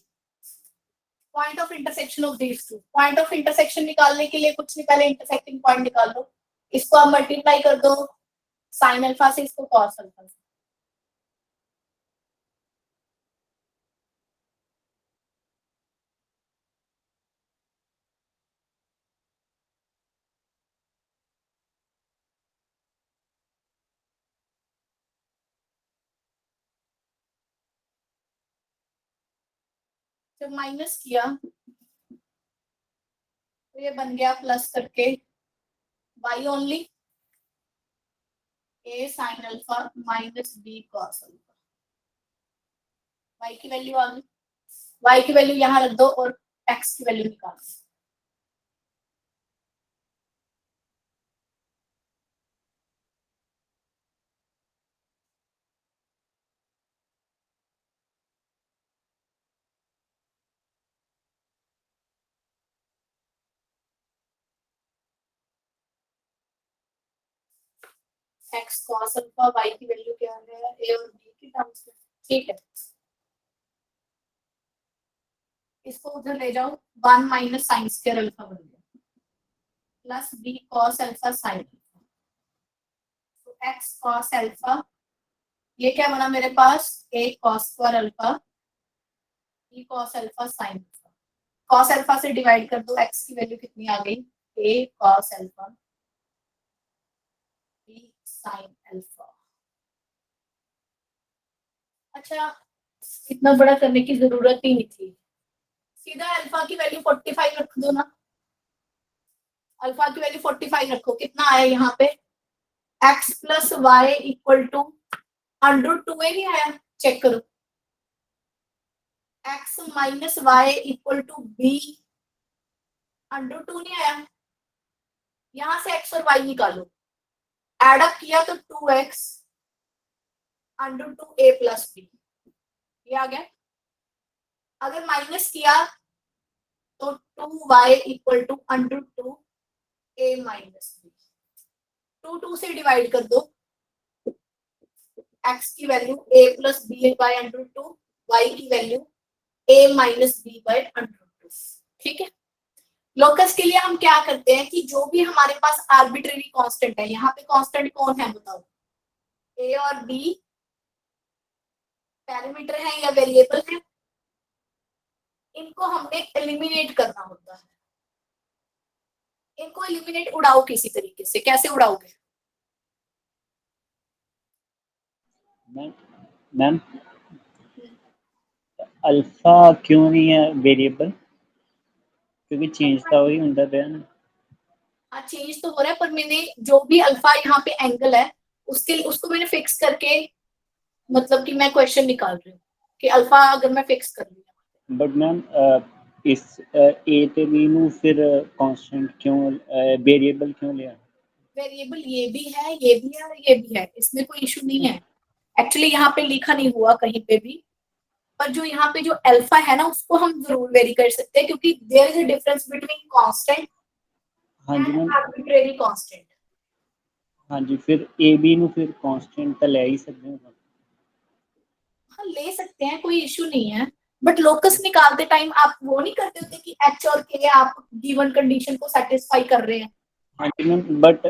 point of intersection of these two. Point of intersection निकालने के लिए कुछ नहीं, पहले इंटरसेक्टिंग पॉइंट निकाल लो। इसको आप मल्टीप्लाई कर दो साइन अल्फा से, इसको कॉस अल्फा से। जब माइनस किया तो ये बन गया प्लस करके y only a sine alpha minus b cos alpha. y की वैल्यू आ गई, y की वैल्यू यहाँ रख दो और x की वैल्यू निकाल दो। x cos अल्फा, y की वैल्यू क्या है a और b की टर्म्स में, ठीक है। इसको उधर ले जाओ, 1 माइनस साइन स्क्वायर अल्फा बन गया plus b cos alpha sine alpha. तो x cos अल्फा ये क्या बना मेरे पास, a cos square alpha b cos alpha sine alpha. cos alpha से डिवाइड कर दो, x की वैल्यू कितनी आ गई, a cos alpha b sine alpha. अच्छा, इतना बड़ा करने की जरूरत ही नहीं थी, सीधा अल्फा की वैल्यू 45 रख दो ना। अल्फा की वैल्यू 45 रखो, कितना आया यहाँ पे, x plus Y equal to √2 नहीं आया, चेक करो। x minus Y equal to b √2 नहीं आया। यहां से x और y निकालो, एड अप किया तो 2x √2a प्लस b, ये आ गया। अगर माइनस किया तो 2y equal to √2a minus b। 2 से डिवाइड कर दो, x की वैल्यू a plus b by √2, y की वैल्यू a माइनस b बाय √2, ठीक है। लोकस के लिए हम क्या करते हैं कि जो भी हमारे पास आर्बिट्रेरी कांस्टेंट है, यहाँ पे कांस्टेंट कौन है बताओ, a और b पैरामीटर है या वेरिएबल है, इनको हमने एलिमिनेट करना होता है। इनको एलिमिनेट उड़ाओ किसी तरीके से, कैसे उड़ाओगे? मैम अल्फा क्यों नहीं है वेरिएबल, क्योंकि चेंज तो वही होता है ना। हाँ, चेंज तो हो रहा है, पर मैंने जो भी अल्फा यहाँ पे एंगल है उसको मैंने फिक्स करके, मतलब कि मैं क्वेश्चन निकाल रही हूँ कि अल्फा अगर मैं फिक्स कर लूँ। बट मैम इस ए ते बी ਨੂੰ फिर कांस्टेंट क्यों वेरिएबल क्यों लिया? वेरिएबल ये भी है, ये भी है और ये भी है, इसमें कोई इशू नहीं है। एक्चुअली यहाँ पे लिखा नहीं हुआ कहीं पे भी, पर जो यहाँ पे जो अल्फा है ना उसको हम जरूर वेरी कर सकते हैं, क्योंकि there is a difference between constant and arbitrary constant. हाँ जी, फिर ए बी ਨੂੰ फिर कांस्टेंट तो ले ही सकते हैं। हाँ, ले सकते हैं, कोई इशू नहीं है, बट लोकस निकालते टाइम आप वो नहीं करते होते कि एच और के आप गिवन कंडीशन को सेटिस्फाई कर रहे हैं। हाँ जी ma'am, but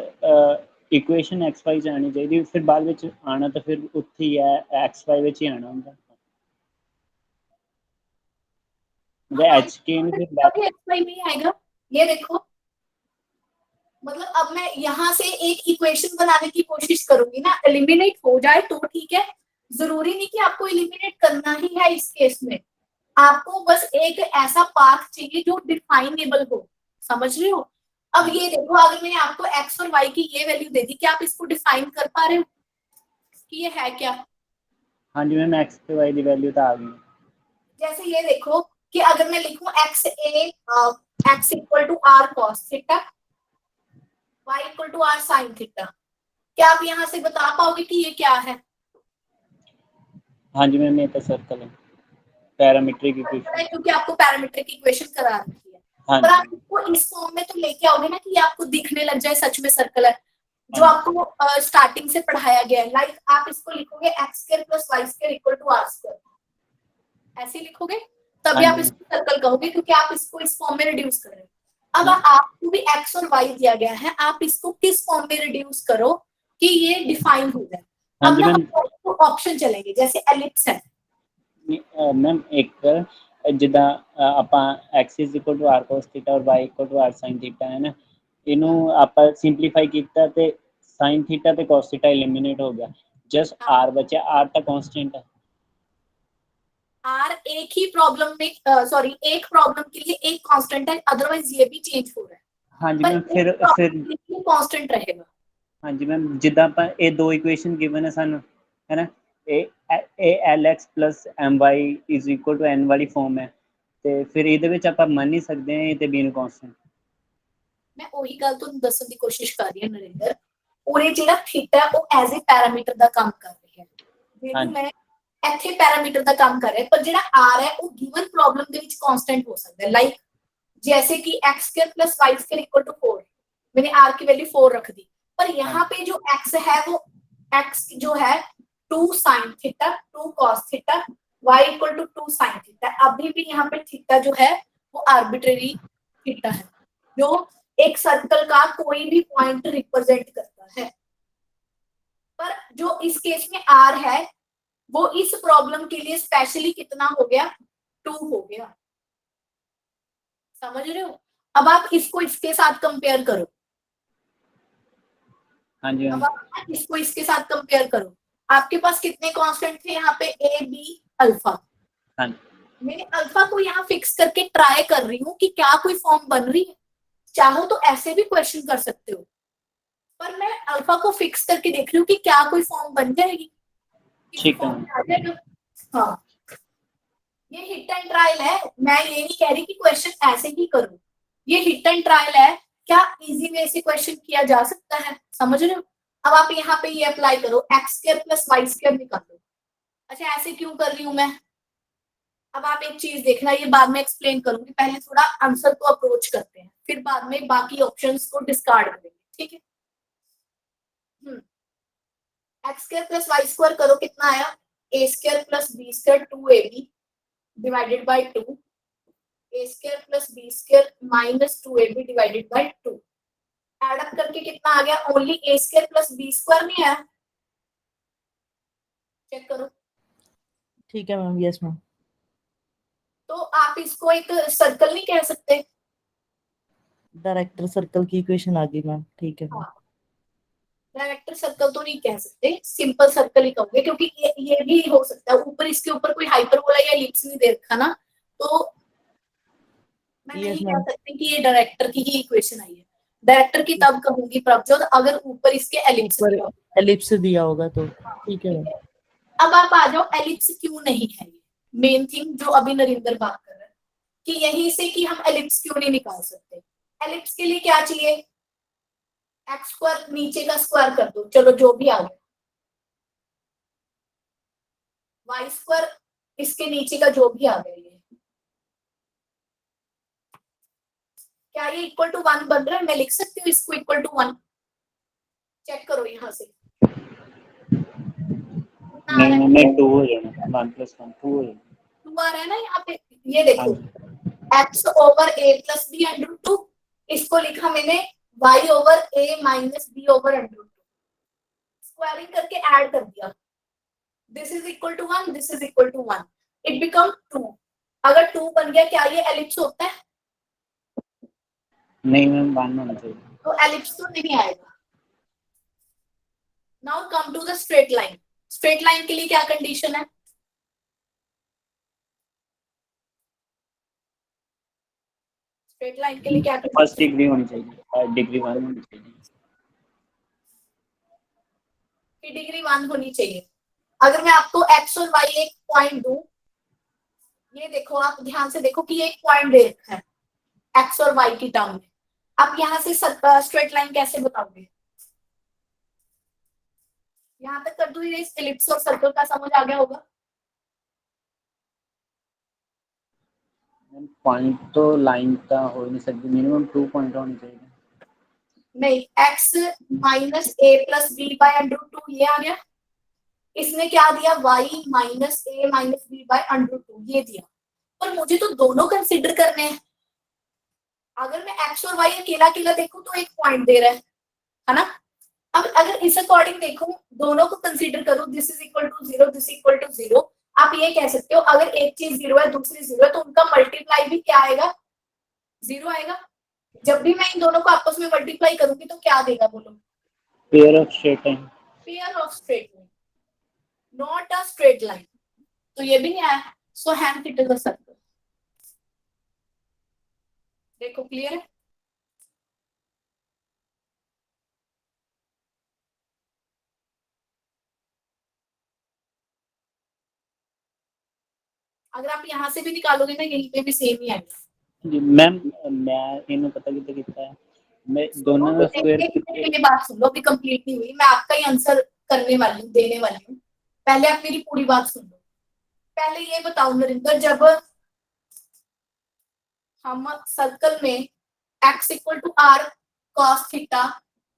equation X Y जानी चाहिए, फिर बाद ਵਿੱਚ आना तो फिर ਉੱਥੇ ਹੀ है एक्स वाई ਵਿੱਚ ही आना ਹੁੰਦਾ। मतलब एच के में फिर बाद एक्स वाई नहीं आएगा, ये देखो। मतलब अब मैं यहाँ से एक इक्वेशन बनाने की कोशिश करूंगी ना, एलिमिनेट हो जाए तो ठीक है, जरूरी नहीं कि आपको एलिमिनेट करना ही है। इस केस में आपको बस एक ऐसा पाथ चाहिए जो डिफाइनेबल हो, समझ रहे हो। अब ये देखो, अगर मैंने आपको x और y की ये वैल्यू दे दी, क्या आप इसको डिफाइन कर पा रहे हो कि ये है क्या? हाँ जी मैम, एक्स पे वाई की वैल्यू तो आ गई। जैसे ये देखो कि अगर मैं लिखूं x equal to r cos theta, y equal to r sin theta, क्या आप यहाँ से बता पाओगे कि ये क्या है? हाँ जी मैम, ये तो सर्कल है, पैरामीट्रिक पता है इक्वेशन। क्योंकि आपको पैरामीट्रिक इक्वेशन करा रखी है, हाँ पर जी, आप इसको इस फॉर्म में तो लेके आओगे ना कि ये आपको दिखने लग जाए सच में सर्कल है, जो हाँ। आपको स्टार्टिंग से पढ़ाया गया है। लाइक आप इसको लिखोगे x² + y² = r², ऐसे ही लिखोगे तभी हाँ आप जी। इसको सर्कल कहोगे, क्योंकि आप इसको इस फॉर्म में रिड्यूस कर रहे हो। अब हाँ। आपको भी x और y दिया गया है, आप इसको किस फॉर्म में रिड्यूस करो कि ये डिफाइन हो जाए। हाँ अब जी ना मैम। हम ऑप्शन चलेंगे, जैसे एलिप्स है, मैम एक ਜਿੱਦਾਂ ਆਪਾਂ x = r cos θ और y = r sin θ ਹੈ ਨਾ, ਇਹਨੂੰ ਆਪਾਂ ਸਿੰਪਲੀਫਾਈ ਕੀਤਾ ਤੇ sin θ ਤੇ cos θ एलिमिनेट हो गया, जस्ट r बचा, r ਤਾਂ कांस्टेंट है। r एक ही प्रॉब्लम में सॉरी एक प्रॉब्लम के लिए एक कांस्टेंट है, अदरवाइज ये भी चेंज हो रहा है, हाँ जी पर मैम। फिर कांस्टेंट रहेगा। हाँ जी मैम, ਜਿੱਦਾਂ ਆਪਾਂ ਇਹ ਦੋ ਇਕੁਏਸ਼ਨ ਗਿਵਨ ਹੈ ਸਾਨੂੰ, ਹੈ ਨਾ, ਇਹ lx + my = n ਵਾਲੀ ਫਾਰਮ ਹੈ, ਤੇ ਫਿਰ ਇਹਦੇ ਵਿੱਚ ਆਪਾਂ ਮੰਨ ਨਹੀਂ ਸਕਦੇ ਹਾਂ ਇਹ ਤੇ b ਨੂੰ ਕਾਂਸਟੈਂਟ। मैं ਉਹੀ ਗੱਲ ਤੁਹਾਨੂੰ ਦੱਸਣ ਦੀ ਕੋਸ਼ਿਸ਼ ਕਰ ਰਹੀ ਹਾਂ ਨਰਿੰਦਰ, ਉਹਨੇ ਜਿਹੜਾ ਥੀਟਾ ਉਹ ਐਜ਼ ਅ ਪੈਰਾਮੀਟਰ ਦਾ ਕੰਮ ਕਰ ਰਿਹਾ ਹੈ, ਜਿਹਨੂੰ ਮੈਂ ਇੱਥੇ ਪੈਰਾਮੀਟਰ ਦਾ ਕੰਮ ਕਰ ਰਿਹਾ, ਪਰ ਜਿਹੜਾ r ਹੈ ਉਹ ਗਿਵਨ ਪ੍ਰੋਬਲਮ ਦੇ ਵਿੱਚ कांस्टेंट हो सकता है। लाइक जैसे कि x² + y² = 4, मैंने r की वैल्यू 4 रख दी, पर यहाँ पे जो x है वो x जो है 2 sin θ 2 cos θ, y = 2 sin θ। अभी भी यहाँ पे थीटा जो है वो आर्बिट्रेरी थीटा है, जो एक सर्कल का कोई भी पॉइंट रिप्रेजेंट करता है। पर जो इस केस में r है वो इस प्रॉब्लम के लिए स्पेशली कितना हो गया, 2 हो गया। समझ रहे हो? अब आप इसको इसके साथ कंपेयर करो, हाँ जी अब मैम। आप इसको इसके साथ कंपेयर करो, आपके पास कितने कांस्टेंट थे यहाँ पे, a b अल्फा। हाँ मैंने अल्फा को यहाँ फिक्स करके ट्राई कर रही हूँ कि क्या कोई फॉर्म बन रही है। चाहो तो ऐसे भी क्वेश्चन कर सकते हो, पर मैं अल्फा को फिक्स करके देख रही हूँ कि क्या कोई फॉर्म बन जाएगी, ठीक है। आ जाएगा। हाँ, ये हिट एंड ट्रायल है, मैं ये नहीं कह रही कि क्वेश्चन ऐसे ही करो, ये हिट एंड ट्रायल है, क्या इजी वे से क्वेश्चन किया जा सकता है, समझ रहे हो? अब आप यहाँ पे ये अप्लाई करो, x² + y² निकालो। अच्छा ऐसे क्यों कर रही हूँ मैं, अब आप एक चीज देखना, ये बाद में एक्सप्लेन करूंगी, पहले थोड़ा आंसर को अप्रोच करते हैं, फिर बाद में बाकी ऑप्शंस को डिस्कार्ड करेंगे, ठीक है? x² + y² करो, कितना आया, a² + b² 2ab divided by 2, a² + b² - 2ab divided by 2। Add up करके कितना आ गया, ओनली a² + b² नहीं आया, चेक करो। ठीक है मैम, यस मैम। तो आप इसको एक सर्कल नहीं कह सकते, डायरेक्टर सर्कल की इक्वेशन आ गई मैम, ठीक है मैम। डायरेक्टर सर्कल तो नहीं कह सकते, सिंपल सर्कल ही कहोगे, क्योंकि ये भी हो सकता है ऊपर इसके ऊपर कोई हाइपरबोला या एलिप्स नहीं दे रखा ना, तो मैं Yes, नहीं कह ma'am. सकती कि ये डायरेक्टर की ही इक्वेशन आई है। डायरेक्टर की तब कहूंगी प्रभजोत अगर ऊपर इसके एलिप्स ऊपर एलिप्स दिया होगा तो ठीक है मैम। अब आप आ जाओ, एलिप्स क्यों नहीं है, ये मेन थिंग जो अभी नरेंद्र बात कर रहे हैं कि यहीं से कि हम एलिप्स क्यों नहीं निकाल सकते। एलिप्स के लिए क्या चाहिए, x² नीचे का स्क्वायर कर दो, चलो जो भी आ गया, y² इसके नीचे का जो भी आ गया, ये क्या ये = 1 बन रहा है, मैं लिख सकती हूँ इसको = 1, चेक करो यहाँ से नहीं मैम, 2 हो जाना, 1 + 1 2 हो जाना। 2 आ रहा है ना यहाँ पे, ये देखो x/a + b √2, इसको लिखा मैंने y/a - b √2, स्क्वायरिंग करके ऐड कर दिया, this is equal to 1, this is equal to 1, it become 2। अगर 2 बन गया, क्या ये एलिप्स होता है? नहीं मैम, 1 होना चाहिए। तो एलिप्स तो नहीं आएगा। Now come to the straight line, straight line के लिए क्या कंडीशन है, स्ट्रेट लाइन के लिए क्या फर्स्ट डिग्री होनी चाहिए, डिग्री 1 होनी चाहिए। की डिग्री 1 होनी चाहिए। अगर मैं आपको x और y एक पॉइंट दूं, ये देखो आप ध्यान से देखो कि ये एक पॉइंट दे रखा है x और y की टर्म में, आप यहाँ से स्ट्रेट लाइन कैसे बताओगे? यहाँ तक कर दो, ये इलिप्स और सर्कल का समझ आ गया होगा। मैम पॉइंट तो लाइन का हो नहीं सकती, मिनिमम 2 पॉइंट होने चाहिए। नहीं, x minus a plus b by under 2 ये आ गया। इसने क्या दिया, y minus a minus b by under 2 ये दिया। पर मुझे तो दोनों कंसिडर करने हैं। अगर मैं x और y अकेला अकेला देखूं तो एक पॉइंट दे रहा है ना। अब अगर इस अकॉर्डिंग देखूं, दोनों को कंसीडर करूं, this is equal to 0, this equal to 0, आप ये कह सकते हो अगर एक चीज 0 है दूसरी 0 है तो उनका मल्टीप्लाई भी क्या आएगा, 0 आएगा। जब भी मैं इन दोनों को आपस में मल्टीप्लाई करूंगी तो क्या देगा बोलो, pair of straight line. Pair of straight line, not a straight line. तो ये भी नहीं आया, सो hand it is a circle. देखो क्लियर है। अगर आप यहाँ से भी निकालोगे ना यहीं पे भी सेम ही आएगा। जी मैम, मैं इन्हों पता कितना कितना है, मैं दोनों का स्क्वायर ये बात सुन लो, अभी कंप्लीट नहीं हुई, मैं आपका ही आंसर करने वाली हूँ, देने वाली हूँ। पहले आप मेरी पूरी बात सुन लो। पहले ये बताओ नरिंदर, जब हम सर्कल में x equal to r cos theta,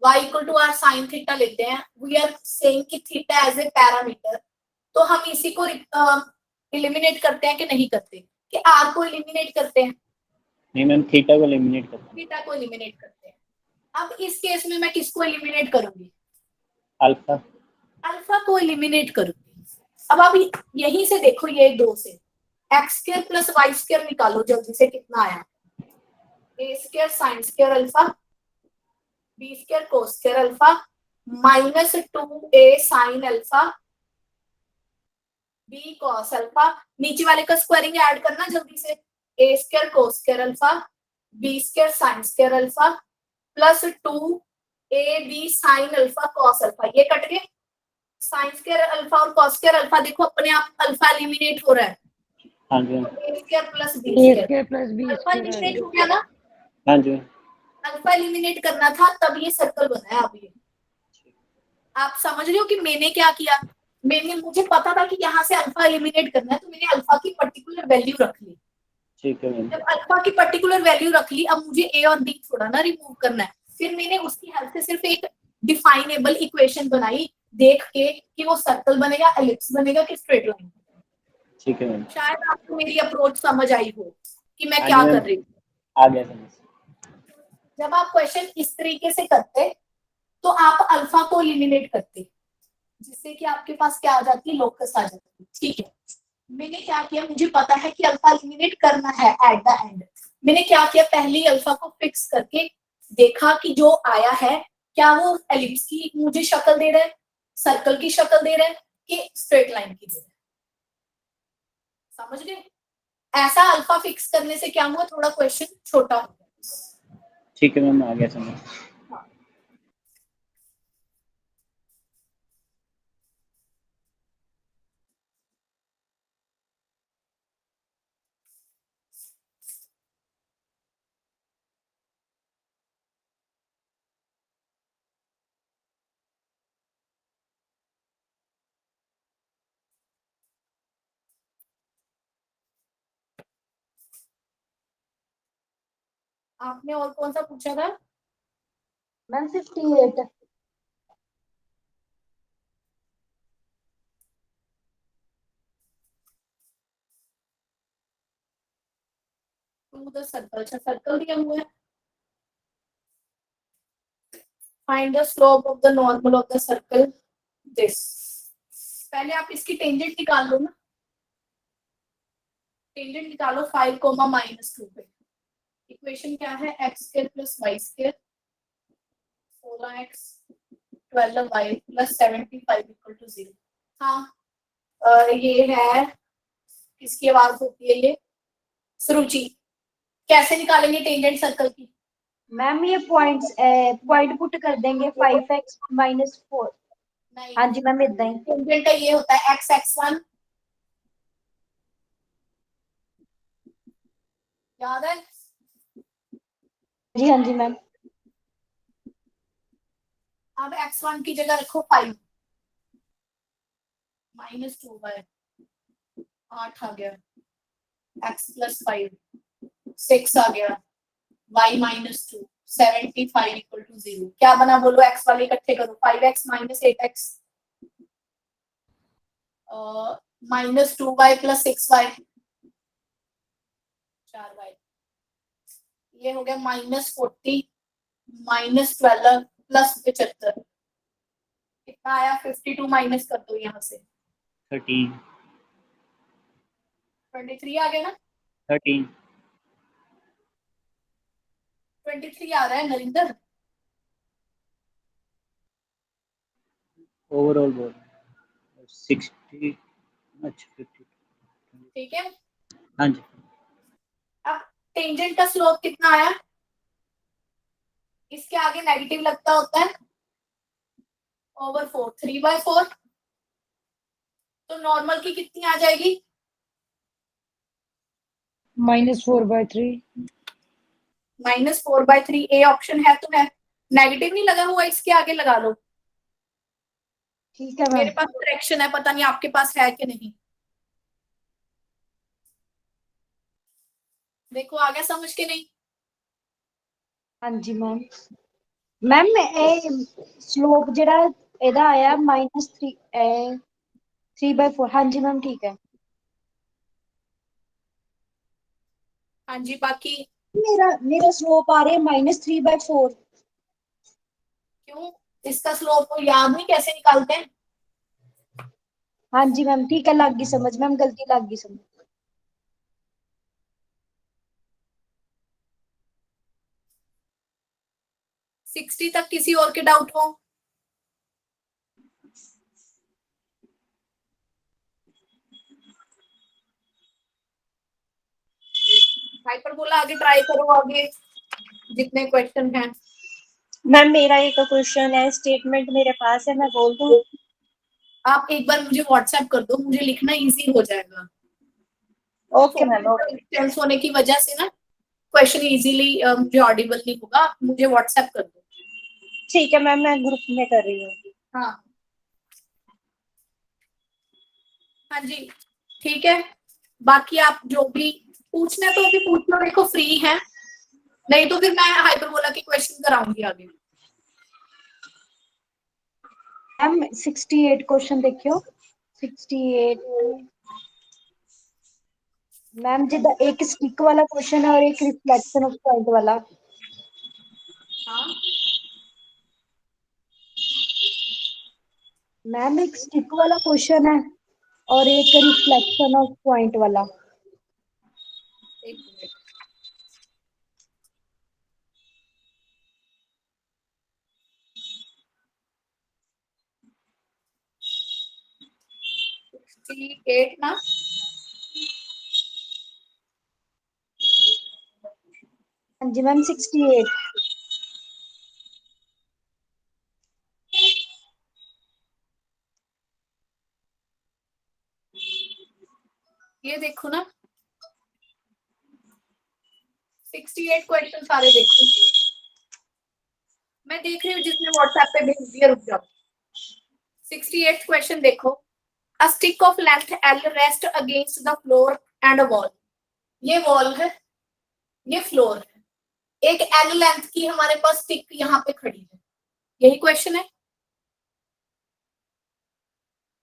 y equal to r sine theta लेते हैं, वी आर सेइंग कि थीटा एज ए पैरामीटर, तो हम इसी को एलिमिनेट करते हैं कि नहीं करते, कि r को एलिमिनेट करते हैं, नहीं मैम, थीटा को एलिमिनेट करते हैं। थीटा को एलिमिनेट करते हैं। अब इस केस में मैं किसको एलिमिनेट करूंगी, अल्फा। अल्फा को एलिमिनेट करूंगी। अब आप यहीं से देखो, ये दो से X square plus Y square निकालो जल्दी से, कितना आया, A square sine square alpha B square cos square alpha minus 2a sine alpha B cos alpha. नीचे वाले का स्क्वायरिंग ऐड करना जल्दी से, A square cos square alpha B square sine square alpha plus 2ab sine alpha cos alpha, ये cut गए। Sine square alpha और cos square alpha देखो अपने आप अल्फा एलिमिनेट हो रहा है, हाँ जी A square plus B A square, square plus B alpha square eliminate है। हो गया ना। हाँ जी। अल्फा एलिमिनेट करना था तब ये सर्कल बना है। अब ये आप समझ रहे हो कि मैंने क्या किया, मुझे पता था कि यहाँ से अल्फा एलिमिनेट करना है तो मैंने अल्फा की पर्टिकुलर वैल्यू रख ली। ठीक है मैम। जब अल्फा की पर्टिकुलर वैल्यू रख ली, अब मुझे ए और बी थोड़ा ना रिमूव करना है, फिर मैंने उसकी हेल्प से सिर्फ एक डिफाइनेबल इक्वेशन बनाई, देख के कि वो सर्कल बनेगा, एलिप्स बनेगा कि स्ट्रेट लाइन। ठीक है मैम। शायद आपको मेरी अप्रोच समझ आई हो कि मैं हाँ क्या जी मैम, कर रही हूँ। आ गया समझ। जब आप क्वेश्चन इस तरीके से करते तो आप अल्फा को एलिमिनेट करते, जिससे कि आपके पास क्या आ जाती है, लोकस आ जाती है। ठीक है, मैंने क्या किया, मुझे पता है कि अल्फा एलिमिनेट करना है एट द एंड। मैंने क्या किया, पहले ही अल्फा को फिक्स करके देखा कि जो आया है क्या वो एलिप्स की मुझे शक्ल दे रहा है, सर्कल की शक्ल दे रहा है कि स्ट्रेट लाइन की दे रहा है। समझ गए। ऐसा अल्फा फिक्स करने से क्या हुआ, थोड़ा क्वेश्चन छोटा हो गया। ठीक है मैम, आ गया समझ। आपने और कौन सा पूछा था, मैम 58। To the circle. अच्छा सर्कल दिया हुआ है, find the slope of the normal of the circle this. पहले आप इसकी टेंजेंट निकाल लो ना, टेंजेंट निकालो 5 कोमा -2 पे। इक्वेशन क्या है, x square plus Y square 16x 12y plus 75 equal to 0। हाँ ये है, किसकी आवाज होती है ये, सुरुचि। कैसे निकालेंगे टेंजेंट सर्कल की, मैम ये पॉइंट पुट कर देंगे 5x -4। नहीं हाँ जी मैम, इतना ही। टेंजेंट का ये होता है x x1, याद है। जी हाँ जी मैम। अब x1 की जगह रखो 5 -2 बाय 8 आ गया, x प्लस 5 6 आ गया, y माइनस 2 75 इक्वल टू 0। क्या बना बोलो, x वाले इकट्ठे करो, 5x minus 8x minus 2y plus 6y 4y, ये हो गया माइनस 40 माइनस 12 प्लस 75, कितना आया 52 माइनस कर दो यहाँ से 13 23 आ गया ना, 13 23 आ रहा है नरिंदर। ओवरऑल बोल 60, अच्छा 50, ठीक है, हाँ जी। अब टेंजेंट का स्लोप कितना आया, इसके आगे नेगेटिव लगता होता है ओवर 4 3/4, तो नॉर्मल की कितनी आ जाएगी, -4/3 -4/3। ए ऑप्शन है तो है, नेगेटिव नहीं लगा हुआ इसके आगे लगा लो। ठीक है मेरे मैम। पास करेक्शन है, पता नहीं आपके पास है कि नहीं, देखो आ गया समझ के नहीं। हाँ जी मैम। मैम स्लोप ਜਿਹੜਾ ਇਹਦਾ ਆਇਆ -3 3/4। हाँ जी मैम ठीक है। हाँ जी, बाकी मेरा मेरा स्लोप आ रहा है -3/4। क्यों, इसका स्लोप याद नहीं कैसे निकालते हैं, हाँ जी मैम ठीक है, लग गई समझ मैम, गलती लग गई समझ। 60 तक किसी और के डाउट हो, हाइपरबोला आगे ट्राई करो, आगे जितने क्वेश्चन हैं। मैम मेरा एक क्वेश्चन है, स्टेटमेंट मेरे पास है, मैं बोल दूं? आप एक बार मुझे व्हाट्सएप कर दो, मुझे लिखना इजी हो जाएगा। Okay ma'am okay. डिस्टेंस होने की वजह से ना क्वेश्चन इजीली मुझे ऑडिबल नहीं होगा, आप मुझे व्हाट्सएप कर दो। ठीक है मैम, मैं ग्रुप में कर रही हूँ। हाँ हाँ जी ठीक है, बाकी आप जो भी पूछना है तो अभी पूछ लो, देखो फ्री है, नहीं तो फिर मैं हाइपरबोला के क्वेश्चन कराऊंगी आगे। मैम 68 क्वेश्चन देखियो 68। मैम जिदा एक स्टिक वाला क्वेश्चन है और एक रिफ्लेक्शन ऑफ पॉइंट वाला। हाँ मैम एक स्टिक वाला क्वेश्चन है और एक रिफ्लेक्शन ऑफ पॉइंट वाला। एक मिनट, एट ना, हाँ जी मैम 68। ये देखो ना 68 क्वेश्चन सारे देखो, मैं देख रही हूँ जिसने व्हाट्सएप पे भेज दिया, रुक जाओ। 68 क्वेश्चन देखो, a stick of length L rest against the floor and a wall, ये वॉल है ये फ्लोर है, एक L लेंथ की हमारे पास स्टिक यहाँ पे खड़ी है, यही क्वेश्चन है।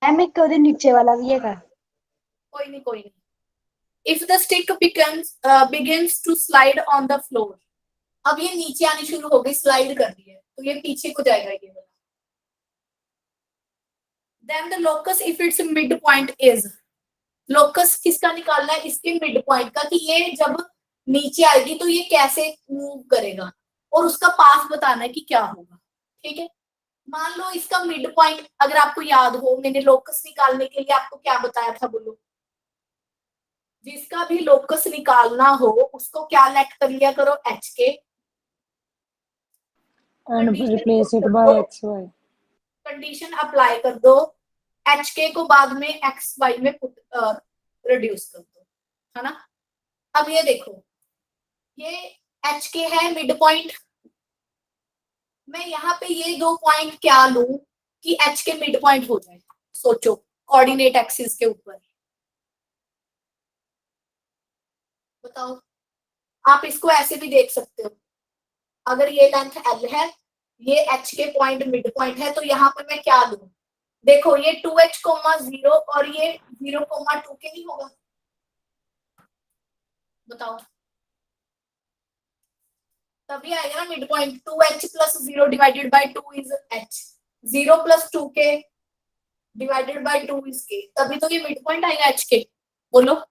मैम एक ਉਹਦੇ नीचे वाला भी है। कोई नहीं, if the stick begins to slide on the floor, अब ये नीचे आनी शुरू हो गई, स्लाइड कर रही है, तो ये पीछे को जाएगा ये वाला। then the locus if its mid point is, locus किसका निकालना है, इसके मिड पॉइंट का, कि ये जब नीचे आएगी तो ये कैसे मूव करेगा, और उसका पाथ बताना है कि क्या होगा। ठीक है, मान लो इसका मिड पॉइंट, अगर आपको याद हो मैंने लोकस निकालने के लिए आपको क्या बताया था, बोलो। जिसका भी लोकस निकालना हो उसको क्या लेट कर लिया करो, एच के, and replace it by xy. Condition apply कर दो, एच के को बाद में एक्स वाई में रिड्यूस कर दो, है ना। अब ये देखो, ये एच के है मिड पॉइंट, मैं यहाँ पे ये दो पॉइंट क्या लूं कि एच के मिड पॉइंट हो जाए, सोचो कोऑर्डिनेट एक्सिस के ऊपर। बताओ। आप इसको ऐसे भी देख सकते हो, अगर ये लेंथ L है, ये H के पॉइंट मिड पॉइंट है, तो यहाँ पर मैं क्या लूं? देखो ये 2H, 0 और ये 0, 2 के नहीं होगा? बताओ, तभी आएगा ना mid point. 2H plus 0 divided by 2 is H, 0 plus 2K divided by 2 is K, तभी तो ये मिड पॉइंट आएगा H के। बोलो।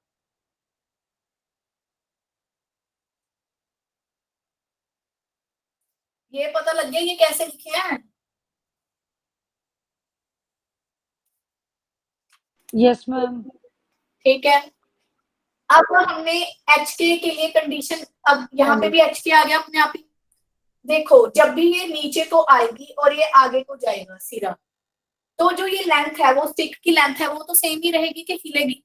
ये पता लग गया ये कैसे लिखे हैं? Yes, ma'am. ठीक है, अब हमने एच के लिए कंडीशन, अब यहाँ पे भी एच के आ गया अपने आप ही। देखो जब भी ये नीचे को आएगी और ये आगे को जाएगा सिरा, तो जो ये लेंथ है वो स्टिक की लेंथ है वो तो सेम ही रहेगी कि हिलेगी?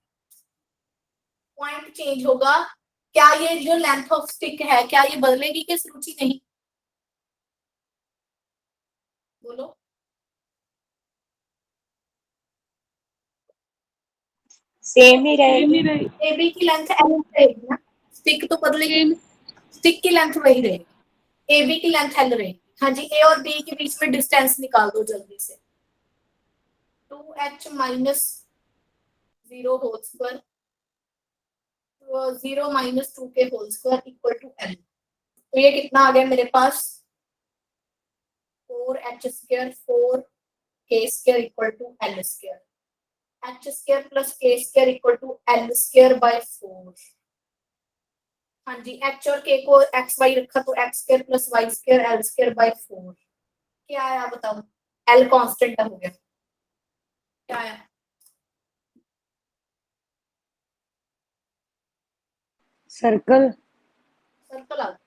पॉइंट चेंज होगा। क्या ये जो लेंथ ऑफ स्टिक है क्या ये बदलेगी कि रुचि नहीं? बोलो। सेम ही रहेगी। एबी की लेंथ एल रहेगी ना, स्टिक तो बदलेगी, स्टिक की लेंथ वही रहेगी, एबी की लेंथ एल रहेगी। हाँ जी, ए और बी के बीच में डिस्टेंस निकाल दो जल्दी से। 2H minus 0 whole square, 0 minus 2K whole square equal to L। तो ये कितना आ गया मेरे पास? 4H square 4K square equal to L square. H square plus K square equal to L square by 4। हाँ जी, H और K को x y रखा तो x square plus y square L square by 4। क्या आया बताओ? L कांस्टेंट हो गया। क्या आया? Circle. सर्कल आ गया,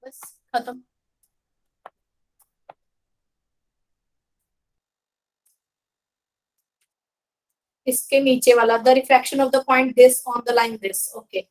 बस खत्म। इसके नीचे वाला, the refraction of the point this on the line this. Okay,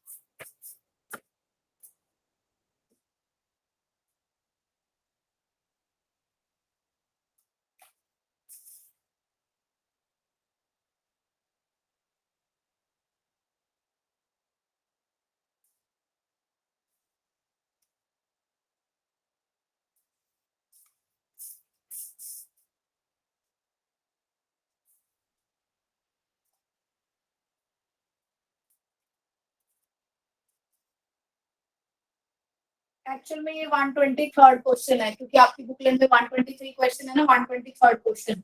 actual में ये 123rd क्वेश्चन है, क्योंकि आपकी बुकलेट में 123 क्वेश्चन है ना, 123rd क्वेश्चन।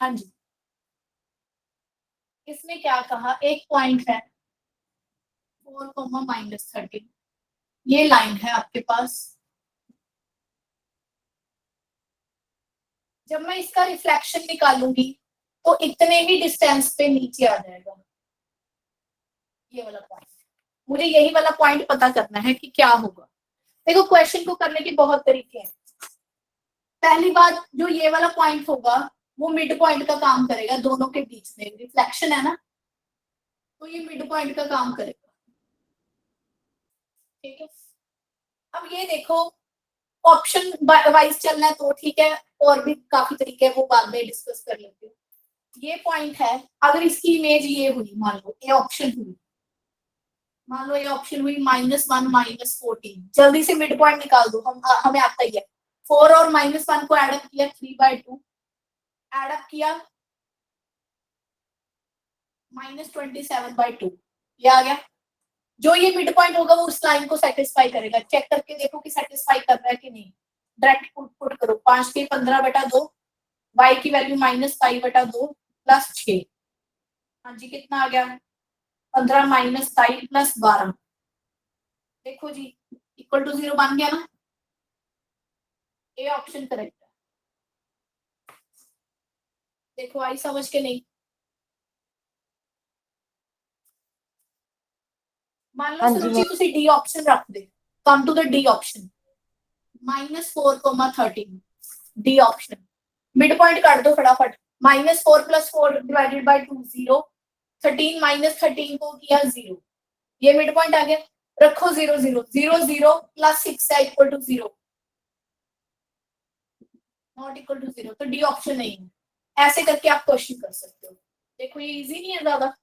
हाँ जी, इसमें क्या कहा, एक पॉइंट है 4, -13, ये लाइन है आपके पास। जब मैं इसका रिफ्लेक्शन निकालूंगी तो इतने ही डिस्टेंस पे नीचे आ जाएगा ये वाला पॉइंट। मुझे यही वाला पॉइंट पता करना है कि क्या होगा। देखो क्वेश्चन को करने के बहुत तरीके हैं। पहली बात, जो ये वाला पॉइंट होगा वो मिड पॉइंट का काम करेगा, दोनों के बीच में रिफ्लेक्शन है ना, तो ये मिड पॉइंट का काम करेगा। ठीक है, अब ये देखो ऑप्शन वाइज चलना है तो ठीक है, और भी काफी तरीके हैं वो बाद में डिस्कस कर लेते हैं। ये पॉइंट है, अगर इसकी इमेज ये हुई, मान लो ये ऑप्शन हुई, मान लो ये ऑप्शन हुई -1 -14, जल्दी से मिड पॉइंट निकाल दो, हमें आता ही है। 4 और -1 को एडअप किया 3/2, एडअप किया -27/2, ये आ गया। जो ये मिड पॉइंट होगा वो उस लाइन को सेटिस्फाई करेगा। चेक करके देखो कि सेटिस्फाई कर रहा है कि नहीं। डायरेक्ट पुट करो, 5 के 15/2, y की वैल्यू -5/2 प्लस 6। हाँ जी, कितना आ गया? 15 - 5 प्लस 12। देखो जी, इक्वल टू 0 बन गया ना, ये ऑप्शन करेक्ट है। देखो आई समझ के नहीं? मान लो हाँ जी, सुरुचि तुसी डी ऑप्शन रख दे, come to the D option -4, 13 D option, mid point काट दो फटाफट। -4 + 4 डिवाइडेड बाय 2 0, 13 - 13 को किया 0, ये मिड पॉइंट आ गया। रखो 0 0 0 0 + 6 है equal to 0, not equal to 0, तो डी ऑप्शन नहीं है। ऐसे करके आप क्वेश्चन कर सकते हो। देखो ये इजी नहीं है ज्यादा।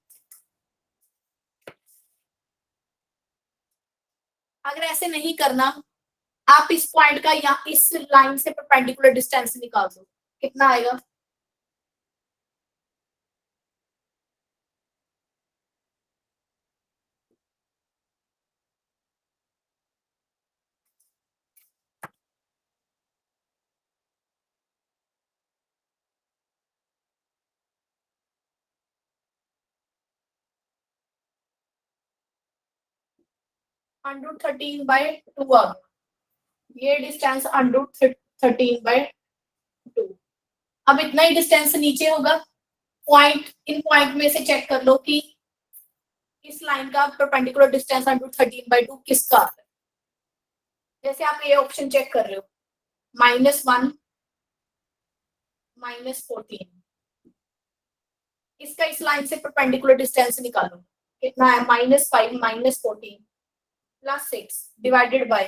अगर ऐसे नहीं करना, आप इस पॉइंट का या इस लाइन से परपेंडिकुलर डिस्टेंस निकाल दो, कितना आएगा? √13/2 आ गया। ये डिस्टेंस √13/2। अब इतना ही डिस्टेंस नीचे होगा। पॉइंट, इन पॉइंट में से चेक कर लो कि इस लाइन का परपेंडिकुलर डिस्टेंस √13/2 किसका है। जैसे आप ये ऑप्शन चेक कर रहे हो, -1 -14, इसका इस लाइन से परपेंडिकुलर डिस्टेंस निकालो, कितना है? -5 -14 + 6 डिवाइडेड बाय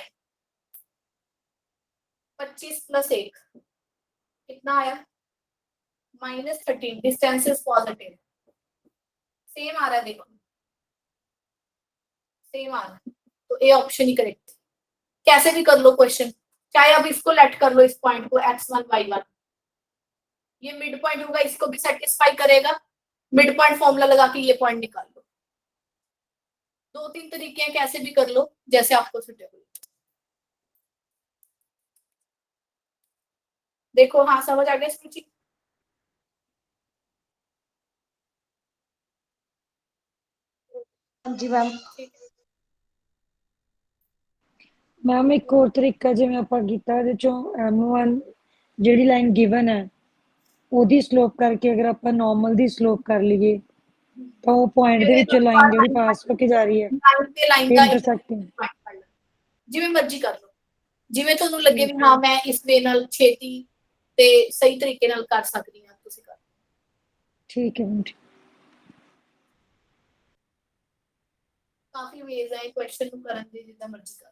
25 + 1, कितना आया? -13। डिस्टेंस इज पॉजिटिव, सेम आ रहा है, देखो सेम आ रहा है, तो ए ऑप्शन ही करेक्ट। कैसे भी कर लो क्वेश्चन, चाहे अब इसको लेट कर लो, इस पॉइंट को x1 y1, ये मिड पॉइंट होगा, इसको भी सेटिस्फाई करेगा। मिड पॉइंट फॉर्मूला लगा के ये पॉइंट निकाल लो। 2-3 तरीके हैं, कैसे भी कर लो, जैसे आपको सुटेबल। देखो हाँ समझ आ गया सुरुचि? हाँ जी मैम। ठीक है। ਮੈਮ ਇੱਕ ਹੋਰ ਤਰੀਕਾ ਜਿਵੇਂ ਆਪਾਂ ਕੀਤਾ ਇਹਦੇ ਚੋਂ M1 ਜਿਹੜੀ ਲਾਈਨ ਗਿਵਨ ਹੈ ਉਹਦੀ ਸਲੋਪ ਕਰਕੇ ਅਗਰ ਆਪਾਂ ਨਾਰਮਲ ਦੀ ਸਲੋਪ ਕਰ ਲਈਏ ਤਾਂ ਉਹ ਪੁਆਇੰਟ ਦੇ ਵਿੱਚੋਂ ਲਾਈਨ ਜਿਹੜੀ ਪਾਸ ਹੋ ਕੇ ਜਾ ਰਹੀ ਹੈ ਲਾਈਨ ਤੇ ਲਾਈਨ ਤੇ ਦਾ ਇੰਟਰਸੈਕਟਿੰਗ point ਕਰ ਲਓ। ਜਿਵੇਂ ਮਰਜ਼ੀ ਕਰ ਲਓ, ਜਿਵੇਂ ਤੁਹਾਨੂੰ ਲੱਗੇ ਵੀ ਹਾਂ ਮੈਂ ਇਸ ਵੇ ਨਾਲ ਛੇਤੀ ਤੇ ਸਹੀ ਤਰੀਕੇ ਨਾਲ ਕਰ ਸਕਦੀ ਹਾਂ, ਤੁਸੀਂ ਕਰ। ਠੀਕ ਹੈ ਮੈਮ। ਕਾਫੀ ਵੇਜ਼ ਹੈ ਕੁਐਸਚਨ ਨੂੰ ਕਰਨ ਦੇ, ਜਿੱਦਾਂ ਮਰਜ਼ੀ ਕਰ।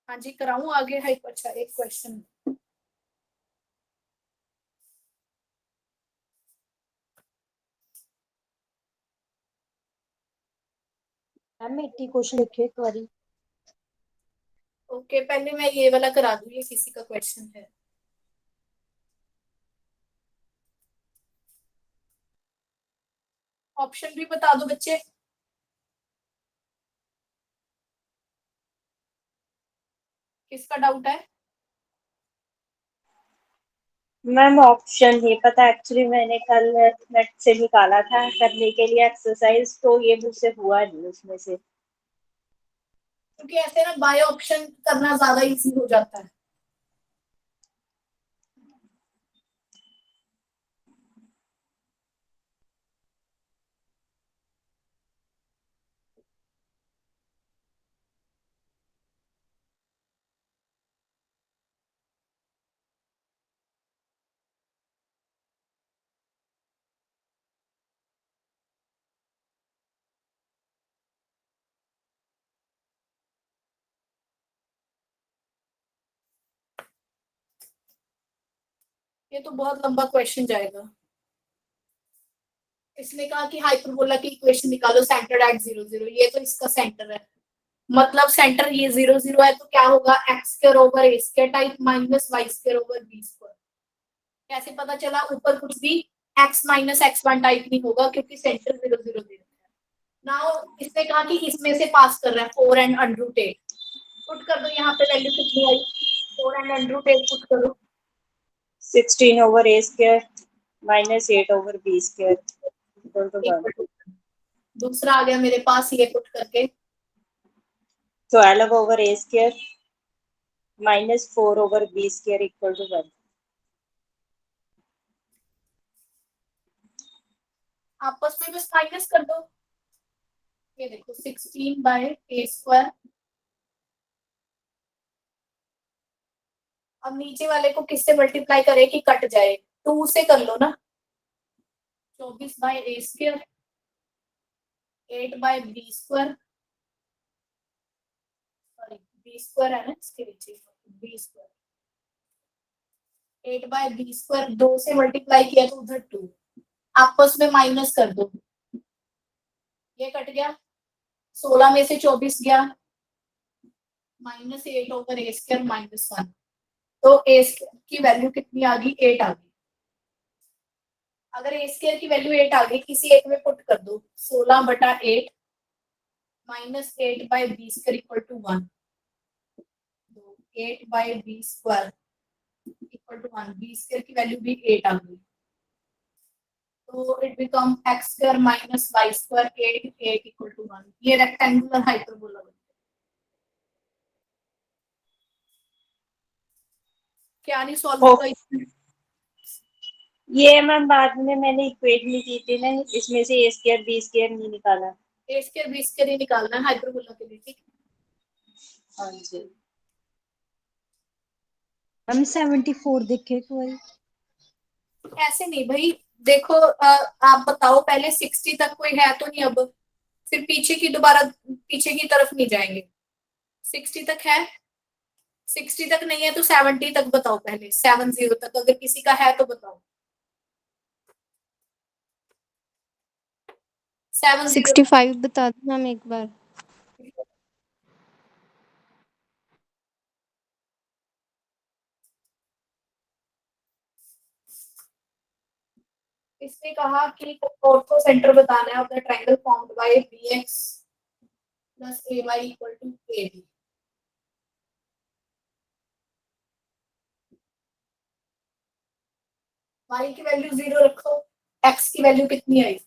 हाँ जी कराऊं आगे है। अच्छा एक क्वेश्चन, मैम 80 क्वेश्चन लिखे एक बारी। ओके पहले मैं ये वाला करा दूं, ये किसी का क्वेश्चन है। ऑप्शन भी बता दो बच्चे। किसका डाउट है? मैम ऑप्शन नहीं पता एक्चुअली, मैंने कल नेट से निकाला था करने के लिए एक्सरसाइज, तो ये मुझसे हुआ नहीं उसमें से। क्योंकि ऐसे ना बाय ऑप्शन करना ज्यादा इजी हो जाता है। ये तो बहुत लंबा क्वेश्चन जाएगा। इसने कहा कि हाइपरबोला की इक्वेशन निकालो सेंटर एट 0 0, ये तो इसका सेंटर है, मतलब सेंटर ये 0 0 है, तो क्या होगा? x² / type -y² / b²। कैसे पता चला? ऊपर कुछ भी x - x1 टाइप नहीं होगा, क्योंकि सेंटर 0 0 0 है। नाउ इसने कहा कि इसमें से पास कर रहा है 4 and √8, पुट कर दो यहाँ पे वैल्यू कितनी आई? 4 and √8 पुट करो, 16 over a square minus 8 over b square equal to 1. equal to दूसरा आ गया मेरे पास, ये पुट करके 12 over a square minus 4 over b square equal to 1. आपस में बस माइनस कर दो। ये देखो 16 बाय ए स्क्वायर। अब नीचे वाले को किससे मल्टीप्लाई करे कि कट जाए, 2 से कर लो ना। 24 by A square 8 by B square, sorry B square है ना इसके नीचे, B square 8 by B square 2 से मल्टीप्लाई किया तो उधर 2, आपस में माइनस कर दो। ये कट गया, 16 में से 24 गया, -8 ओवर ए स्क्वायर -1, तो ए स्क्वायर की वैल्यू कितनी आ गई, 8 आ गई। अगर ए स्क्वायर की वैल्यू 8 आ गई, किसी एक में पुट कर दो, 16/8 -8 by B square equal to 1, 8 by B square equal to 1, b square की वैल्यू भी 8 आ गई, तो it become x square minus Y square 8 equal to 1। ये रेक्टेंगुलर हाइपरबोला बनता है। क्या नहीं सॉल्व होगा इसमें? ये मैम बाद में मैंने इक्वेट नहीं की थी ना, इसमें से ए स्क्वायर बी स्क्वायर नहीं निकाला। ए स्क्वायर बी स्क्वायर ही निकालना है हाइपरबोला के लिए, ठीक है? हाँ जी। हम 74 देखे एक बारी। ऐसे नहीं भाई, देखो आप बताओ पहले 60 तक कोई है तो नहीं, अब फिर पीछे की दोबारा पीछे की तरफ नहीं जाएंगे। 60 तक है, 60 तक नहीं है तो 70 तक बताओ, पहले 70 तक अगर किसी का है तो बताओ। 70 65 बता दो मैम एक बार। इसने कहा कि ऑर्थो सेंटर बताना है of the triangle formed by bx plus ay equal to ab। y की वैल्यू 0 रखो, x की वैल्यू कितनी आई,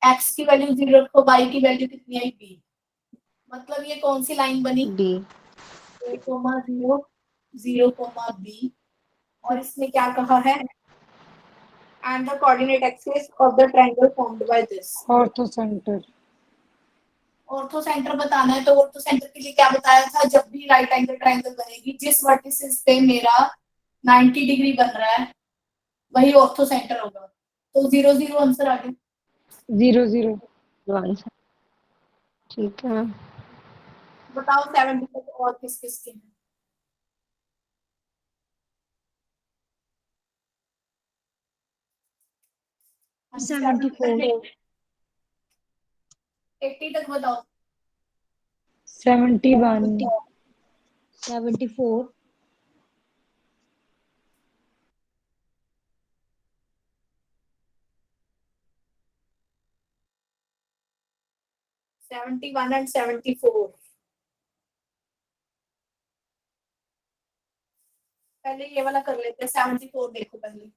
x की वैल्यू 0 रखो, y की वैल्यू कितनी आई b। मतलब ये कौन सी लाइन बनी, बी। a, 0 0, b, और इसने क्या कहा है, and the coordinate axis of the triangle formed by this. Ortho centre. Ortho centre बताना है, तो ऑर्थो सेंटर के लिए क्या बताया था, जब भी राइट एंगल ट्रायंगल बनेगी जिस वर्टिसेस पे मेरा 90 डिग्री बन रहा है वही ऑर्थो सेंटर होगा, तो 0 0 आंसर आ गया। 0 0। आंसर ठीक है मैम। बताओ 70 तक और किस किस के हैं। हाँ, 74 80 तक बताओ। 71 74 71 एंड 74, पहले ये वाला कर लेते हैं, 74 देखो पहले।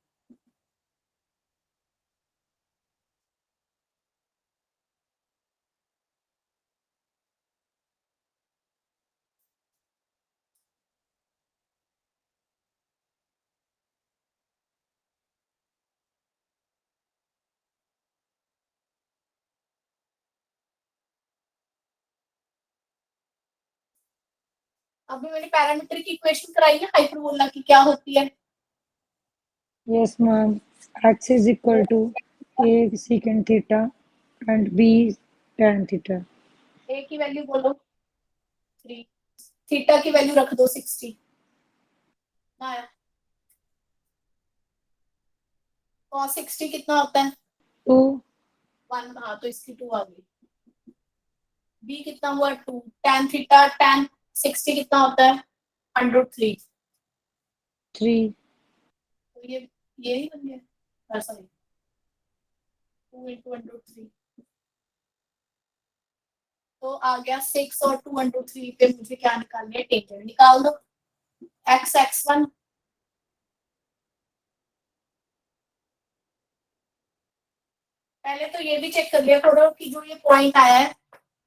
अभी मैंने पैरामीटर की इक्वेशन कराई है हाइपरबोला की, क्या होती है, yes ma'am, x is equal to a secant theta and b tan theta। a की वैल्यू बोलो 3, थीटा की वैल्यू रख दो 60 ना, cos 60 कितना होता है 2 1, हाँ तो इसकी 2 आ गई। b कितना हुआ 2, tan थीटा tan 60 कितना होता है √3, 3 तो ये ही बन गया, सॉरी 2 × √3, तो आ गया 6 और 2 पे मुझे क्या निकालनी है, टेंजेंट निकाल दो। x1 पहले तो ये भी चेक कर लिया करो कि जो ये पॉइंट आया है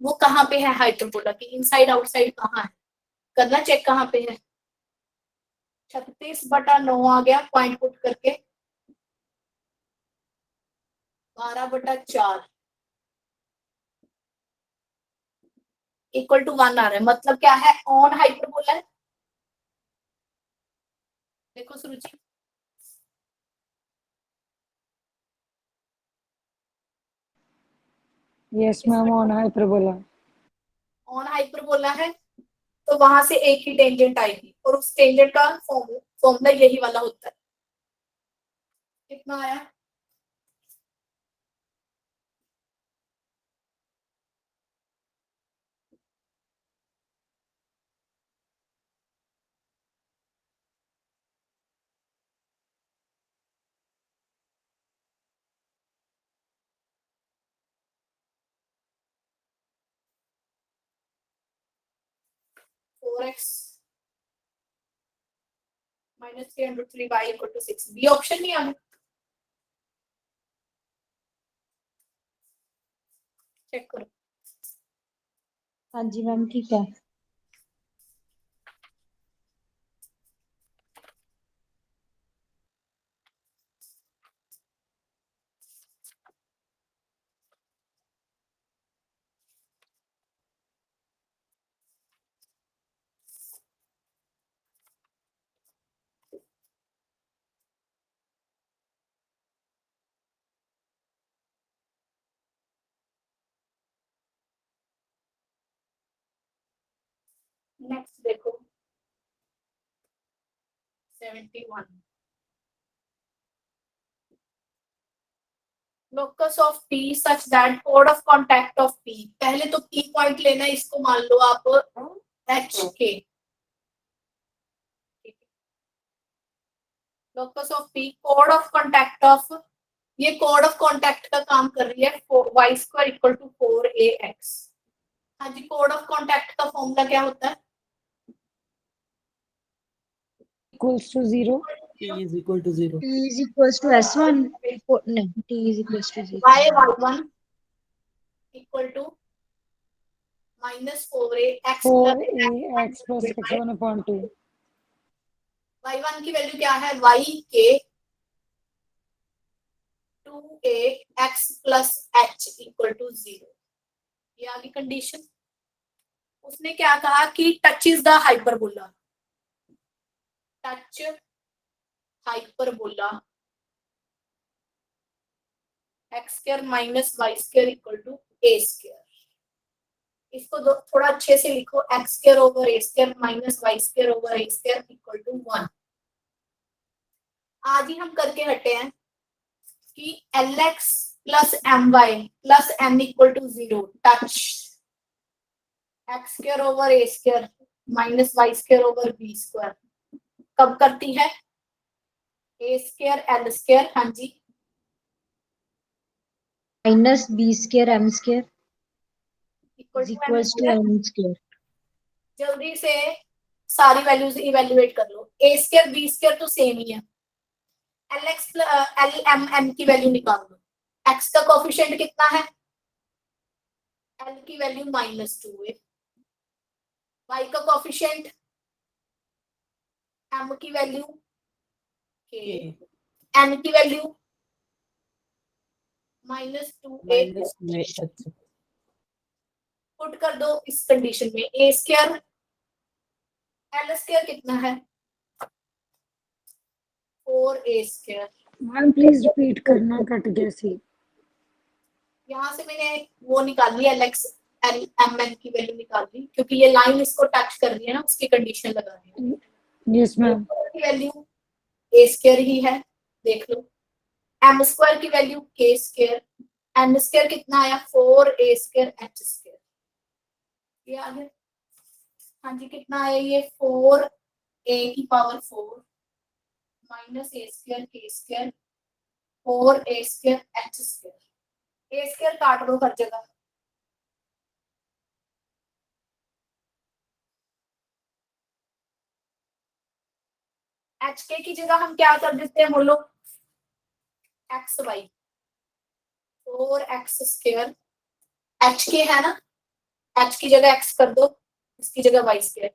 वो कहाँ पे है हाइपरबोला की, इनसाइड आउटसाइड कहाँ है, करना चेक कहाँ पे है। 36/9 आ गया पॉइंट पुट करके, 12/4 इक्वल टू 1 आ रहा है, मतलब क्या है, ऑन हाइपरबोला है। देखो Suruchi, yes ma'am, on hyperbola. On hyperbola है तो वहां से एक ही टेंजेंट आएगी और उस टेंजेंट का फॉर्मूला यही वाला होता है। कितना आया, four x minus 3/3 equal to 6। B option नहीं आना, चेक करो। हाँ जी मैम ठीक है। नेक्स्ट देखो 71, locus of P such that chord of contact of P, पहले तो P पॉइंट लेना है, इसको मान लो आप H के, locus of P chord of contact of, ये chord of contact का काम कर रही है, y² इक्वल टू 4ax। हाँ जी, chord of contact का फॉर्मूला क्या होता है, equals to 0। T is equal to 0. T is equals to S1 नहीं T is equals to 0 y1 equal to -4ax 4ax plus x1 upon 2। y1 की value क्या है, y के 2ax plus h equal to 0। ये आगे condition, उसने क्या कहा कि touch is the hyperbola, touch hyperbola x² minus y² equal to a²। इसको थोड़ा अच्छे से लिखो, x² over a² minus y² over a² equal to 1। आज ही हम करके हटे हैं कि lx plus my plus n equal to 0 touch x² over a² minus y² over b² कब करती है, a² l², हाँ जी, minus b square m square is equal equals to to n square। जल्दी से सारी वैल्यूज इवेल्युएट कर लो, a² b² तो सेम ही है, lx lmn की वैल्यू निकाल दो, x का कोफिशिएंट कितना है, l की वैल्यू -2 है, y का कोफिशिएंट m की वैल्यू k, n की वैल्यू -2a, पुट कर दो इस कंडीशन में, a² l² कितना है 4a²। मैम प्लीज रिपीट करना, कट गया सी। यहाँ से मैंने वो निकाल ली, lx lmn की वैल्यू निकाल ली, क्योंकि ये लाइन इसको टच कर रही है ना, उसकी कंडीशन लगा रही है। Yes ma'am. की वैल्यू a² ही है, देख लो, m² की वैल्यू k², n² कितना आया 4a² h², ये आ गया। हाँ जी, कितना आया ये 4a की power 4 minus a² k² 4a² h², a² काट दो हर जगह, एच के की जगह हम क्या कर देते हैं बोलो, x Y, 4x square, H के है ना, एच की जगह एक्स कर दो, इसकी जगह वाई स्क्वायर,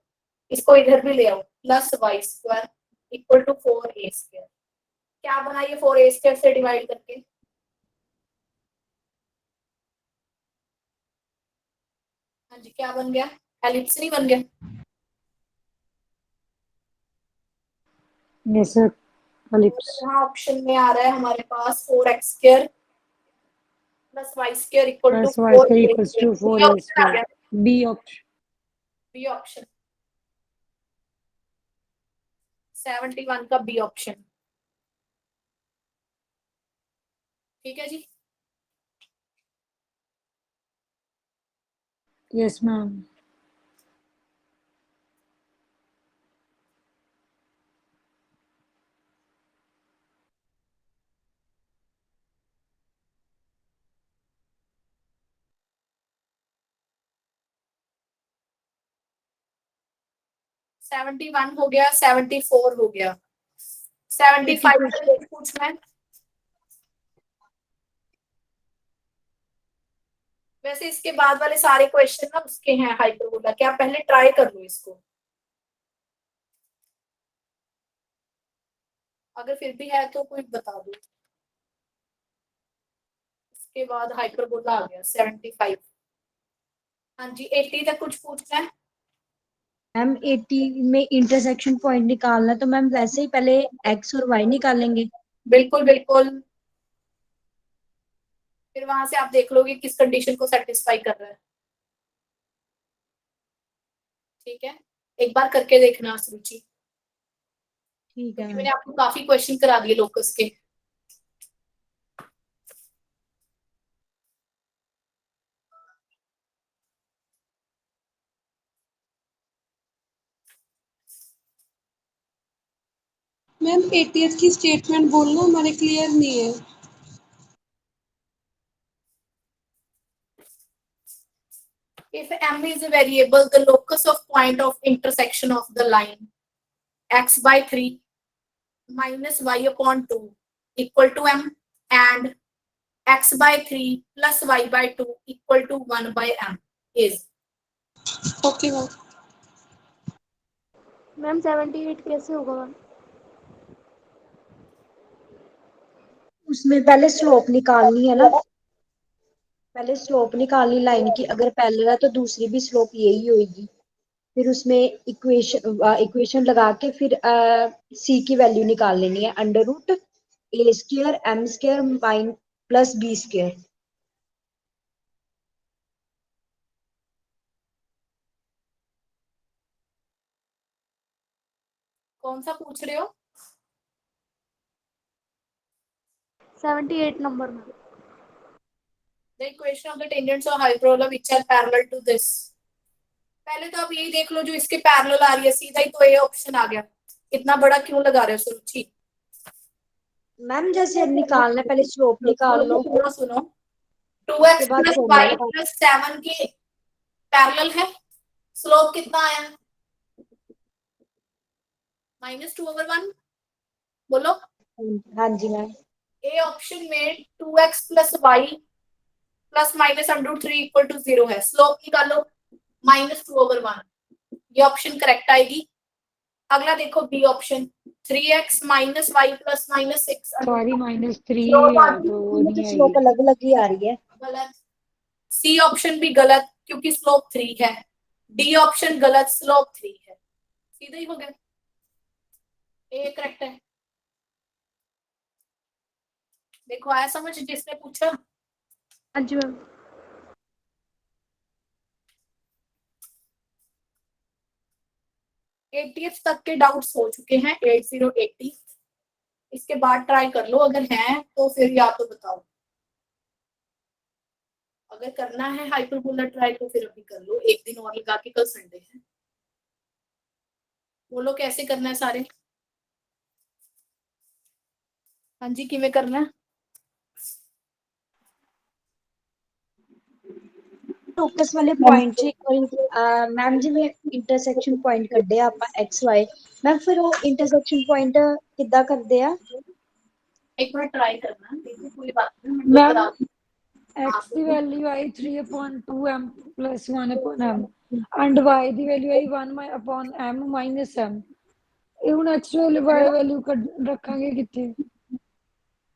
इसको इधर भी ले आओ, plus Y square equal to 4a square. क्या बना ये 4a स्क्वायर से डिवाइड करके, हाँ जी क्या बन गया, एलिप्स नहीं बन गया। Yes sir, ellipse. यहाँ ऑप्शन में आ रहा है हमारे पास 4x square plus Y square equal to plus y 4 square equals to 4a square, b option. B option 71 का बी ऑप्शन। ठीक है जी, यस मैम। सेवेंटी वन हो गया, 74 हो गया, 75 से पूछना है। वैसे इसके बाद वाले सारे क्वेश्चन ना उसके हैं हाइपरबोला के, आप पहले ट्राई कर लो इसको, अगर फिर भी है तो कोई बता दो। इसके बाद हाइपरबोला आ गया 75। हाँ जी 80 तक कुछ पूछना है। मैम 80 में इंटरसेक्शन पॉइंट निकालना, तो मैम वैसे ही पहले एक्स और वाई निकालेंगे। बिल्कुल बिल्कुल, फिर वहां से आप देख लोगे किस कंडीशन को सेटिस्फाई कर रहा है। ठीक है, एक बार करके देखना सुरुचि, ठीक है क्योंकि मैम। मैंने आपको काफी क्वेश्चन करा दिए लोकस के। मैम 80th की स्टेटमेंट बोलना, हमारे क्लियर नहीं है। If m is a variable, the locus of point of intersection of the line x by 3 minus y upon 2 equal to m and x by 3 plus y by 2 equal to 1 by m is। Okay ma'am. Ma'am 78 कैसे होगा ma'am? उसमें पहले slope निकालनी है ना, पहले slope निकालनी line की, अगर पैरेलल है तो दूसरी भी स्लोप यही होगी। फिर उसमें इक्वेशन लगा के फिर सी की वैल्यू निकाल लेनी है, under root A square M square माइन प्लस बी स्क्वायर। कौन सा पूछ रहे हो? 78 नंबर में। The equation of the tangents of hyperbola which are parallel to this। पहले तो आप यही देख लो जो इसके पैरेलल आ रही है, सीधा ही तो ये ऑप्शन आ गया, इतना बड़ा क्यों लगा रहे हो सुरुचि? मैम जैसे अब निकालना है, पहले स्लोप निकाल लो, थोड़ा सुनो, उसके 2x बाद प्लस फॉर्मूला वाई लगा। प्लस 7 के पैरेलल है, स्लोप कितना आया, -2/1, बोलो। हाँ जी मैम। ए ऑप्शन में 2x plus y plus minus √3 equal to 0 है, स्लोप निकालो -2/1, ये ऑप्शन करेक्ट आएगी। अगला देखो b option, 3x minus y plus -6, sorry -3 तो वो नहीं स्लोप आएगी। अलग अलग ही आ रही है। गलत। सी ऑप्शन भी गलत क्योंकि स्लोप 3 है। डी ऑप्शन गलत, स्लोप 3 है, सीधा ही हो गया, ए करेक्ट है। देखो आया समझ जिसने पूछा? हाँ जी मैम। 80th तक के डाउट्स हो चुके हैं, 8080। इसके बाद ट्राई कर लो, अगर है तो फिर या तो बताओ, अगर करना है हाइपरबोला ट्राई तो फिर अभी कर लो, एक दिन और लगा के, कल संडे है। बोलो कैसे करना है सारे? हाँ जी किਵੇਂ करना है? फोकस वाले पॉइंट ਚ ਇੱਕ ਵਾਰੀ ਮੈਮ ਜਿਵੇਂ ਇੰਟਰਸੈਕਸ਼ਨ ਪੁਆਇੰਟ ਕੱਢੇ ਆ ਆਪਾਂ x y ਮੈਮ ਫਿਰ ਉਹ ਇੰਟਰਸੈਕਸ਼ਨ ਪੁਆਇੰਟ ਕਿੱਦਾਂ ਕਰਦੇ ਆ एक बार ट्राई करना, देखो कोई बात नहीं, मैं मैम बता दूँ। x the value I 3/2m plus 1/m and y the value I 1/m minus m। ਇਹ ਹੁਣ x ਦੀ ਵੈਲਿਊ ਰੱਖਾਂਗੇ ਕਿੱਥੇ?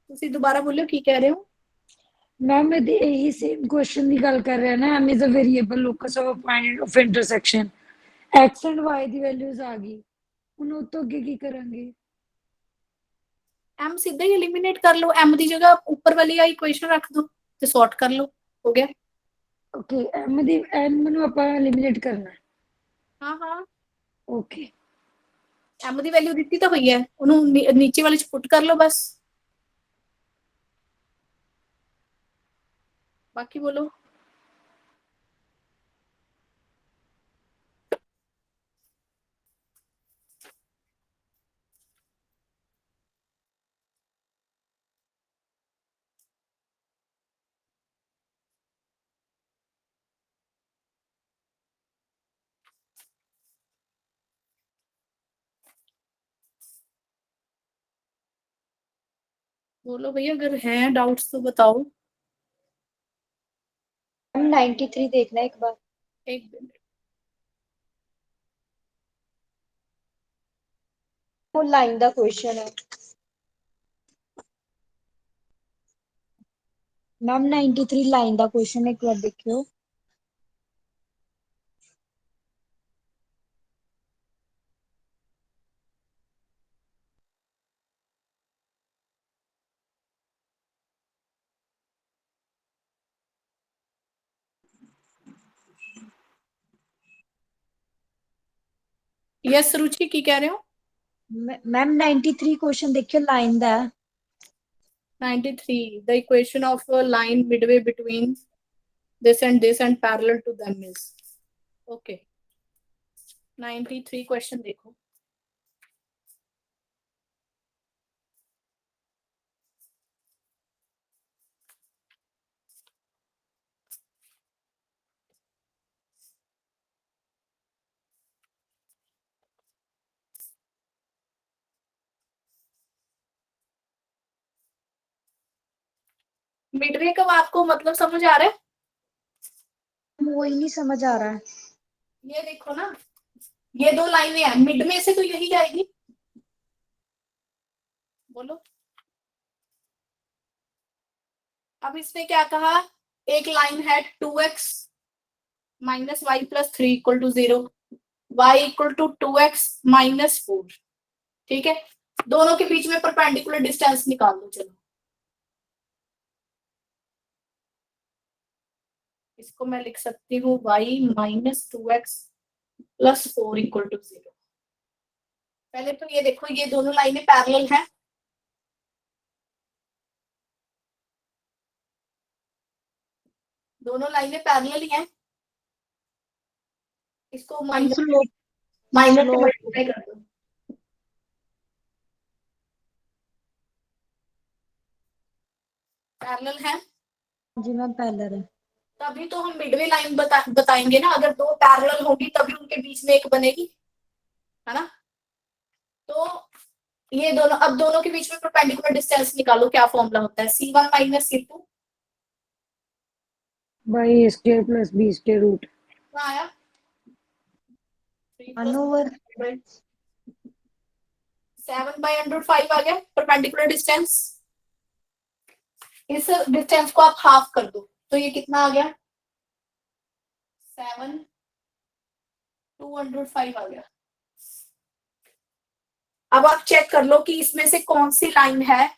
ਤੁਸੀਂ ਦੁਬਾਰਾ ਬੋਲਿਓ ਕੀ ਕਹਿ ਰਹੇ ਹੋ? मैम मैं यही सेम क्वेश्चन की गल कर रहा है ना, m is a variable locus of point of intersection, x and y the values ਆ ਗਈ, ਹੁਣ ਉਹ ਤੋਂ ਅੱਗੇ ਕੀ ਕਰਾਂਗੇ? m सीधा ही एलिमिनेट कर लो, m ਦੀ ਜਗ੍ਹਾ ਉੱਪਰ ਵਾਲੀ ਆ ਇਕੁਏਸ਼ਨ ਰੱਖ ਦੋ ਤੇ ਸੌਰਟ ਕਰ ਲਓ, ਹੋ ਗਿਆ। ओके m ਦੀ n ਨੂੰ ਆਪਾਂ ਐਲੀਮੀਨੇਟ ਕਰਨਾ ਹੈ। ਹਾਂ ਹਾਂ, ओके m ਦੀ ਵੈਲਿਊ ਦਿੱਤੀ ਤਾਂ ਹੋਈ ਹੈ, ਉਹਨੂੰ ਨੀਚੇ ਵਾਲੇ ਚ ਪੁੱਟ ਕਰ ਲਓ ਬਸ। बाकी बोलो। बोलो भैया, अगर हैं डाउट्स तो बताओ। 93 देखना एक बार। एक मिनट, वो लाइन दा क्वेश्चन है मैम, 93 लाइन दा क्वेश्चन एक बार देखियो। यस रुचि की कह रहे हो? मैम 93 क्वेश्चन देखियो लाइन दा। 93, the equation of a line midway between this and parallel to them is, okay। 93 question देखो। मिडवे का आपको मतलब समझ आ रहा है? वही नहीं समझ आ रहा है। ये देखो ना, ये दो लाइनें हैं, मिड में से तो यही आएगी। बोलो। अब इसने क्या कहा, एक लाइन है 2x minus y plus 3 equal to 0, y equal to 2x minus 4, ठीक है। दोनों के बीच में परपेंडिकुलर डिस्टेंस निकाल दो। चलो इसको मैं लिख सकती हूँ y minus 2x plus 4 equal to 0। पहले तो ये देखो, ये दोनों लाइनें पैरेलल हैं, दोनों लाइनें पैरेलल ही हैं। इसको माइनस माइनस से मल्टीप्लाई कर दो। पैरेलल है जी मैम, पैरेलल है। तभी तो हम मिडवे लाइन बताएंगे ना, अगर दो पैरेलल होगी तभी उनके बीच में एक बनेगी, है ना। तो ये दोनों, अब दोनों के बीच में परपेंडिकुलर डिस्टेंस निकालो, क्या फॉर्मूला होता है, c1 minus c2 by square plus B square root. कहाँ आया? 7/5 आ गया परपेंडिकुलर डिस्टेंस। इस डिस्टेंस को आप हाफ कर दो तो ये कितना आ गया, 7/205 आ गया। अब आप चेक कर लो कि इसमें से कौन सी लाइन है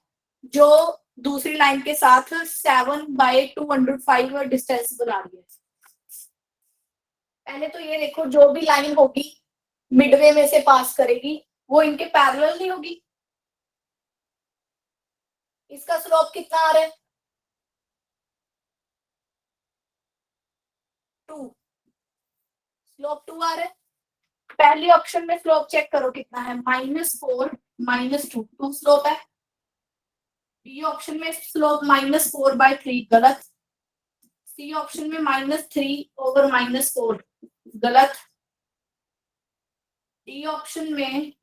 जो दूसरी लाइन के साथ 7/205 डिस्टेंस बना रही है। पहले तो ये देखो, जो भी लाइन होगी मिडवे में से पास करेगी वो इनके पैरेलल नहीं होगी। इसका स्लोप कितना आ रहा है, 2, स्लोप 2 आ रहा है। पहले ऑप्शन में स्लोप चेक करो कितना है, -4 -2, 2 स्लोप है। बी ऑप्शन में स्लोप -4/3 गलत, सी ऑप्शन में -3/-4 गलत। डी ऑप्शन में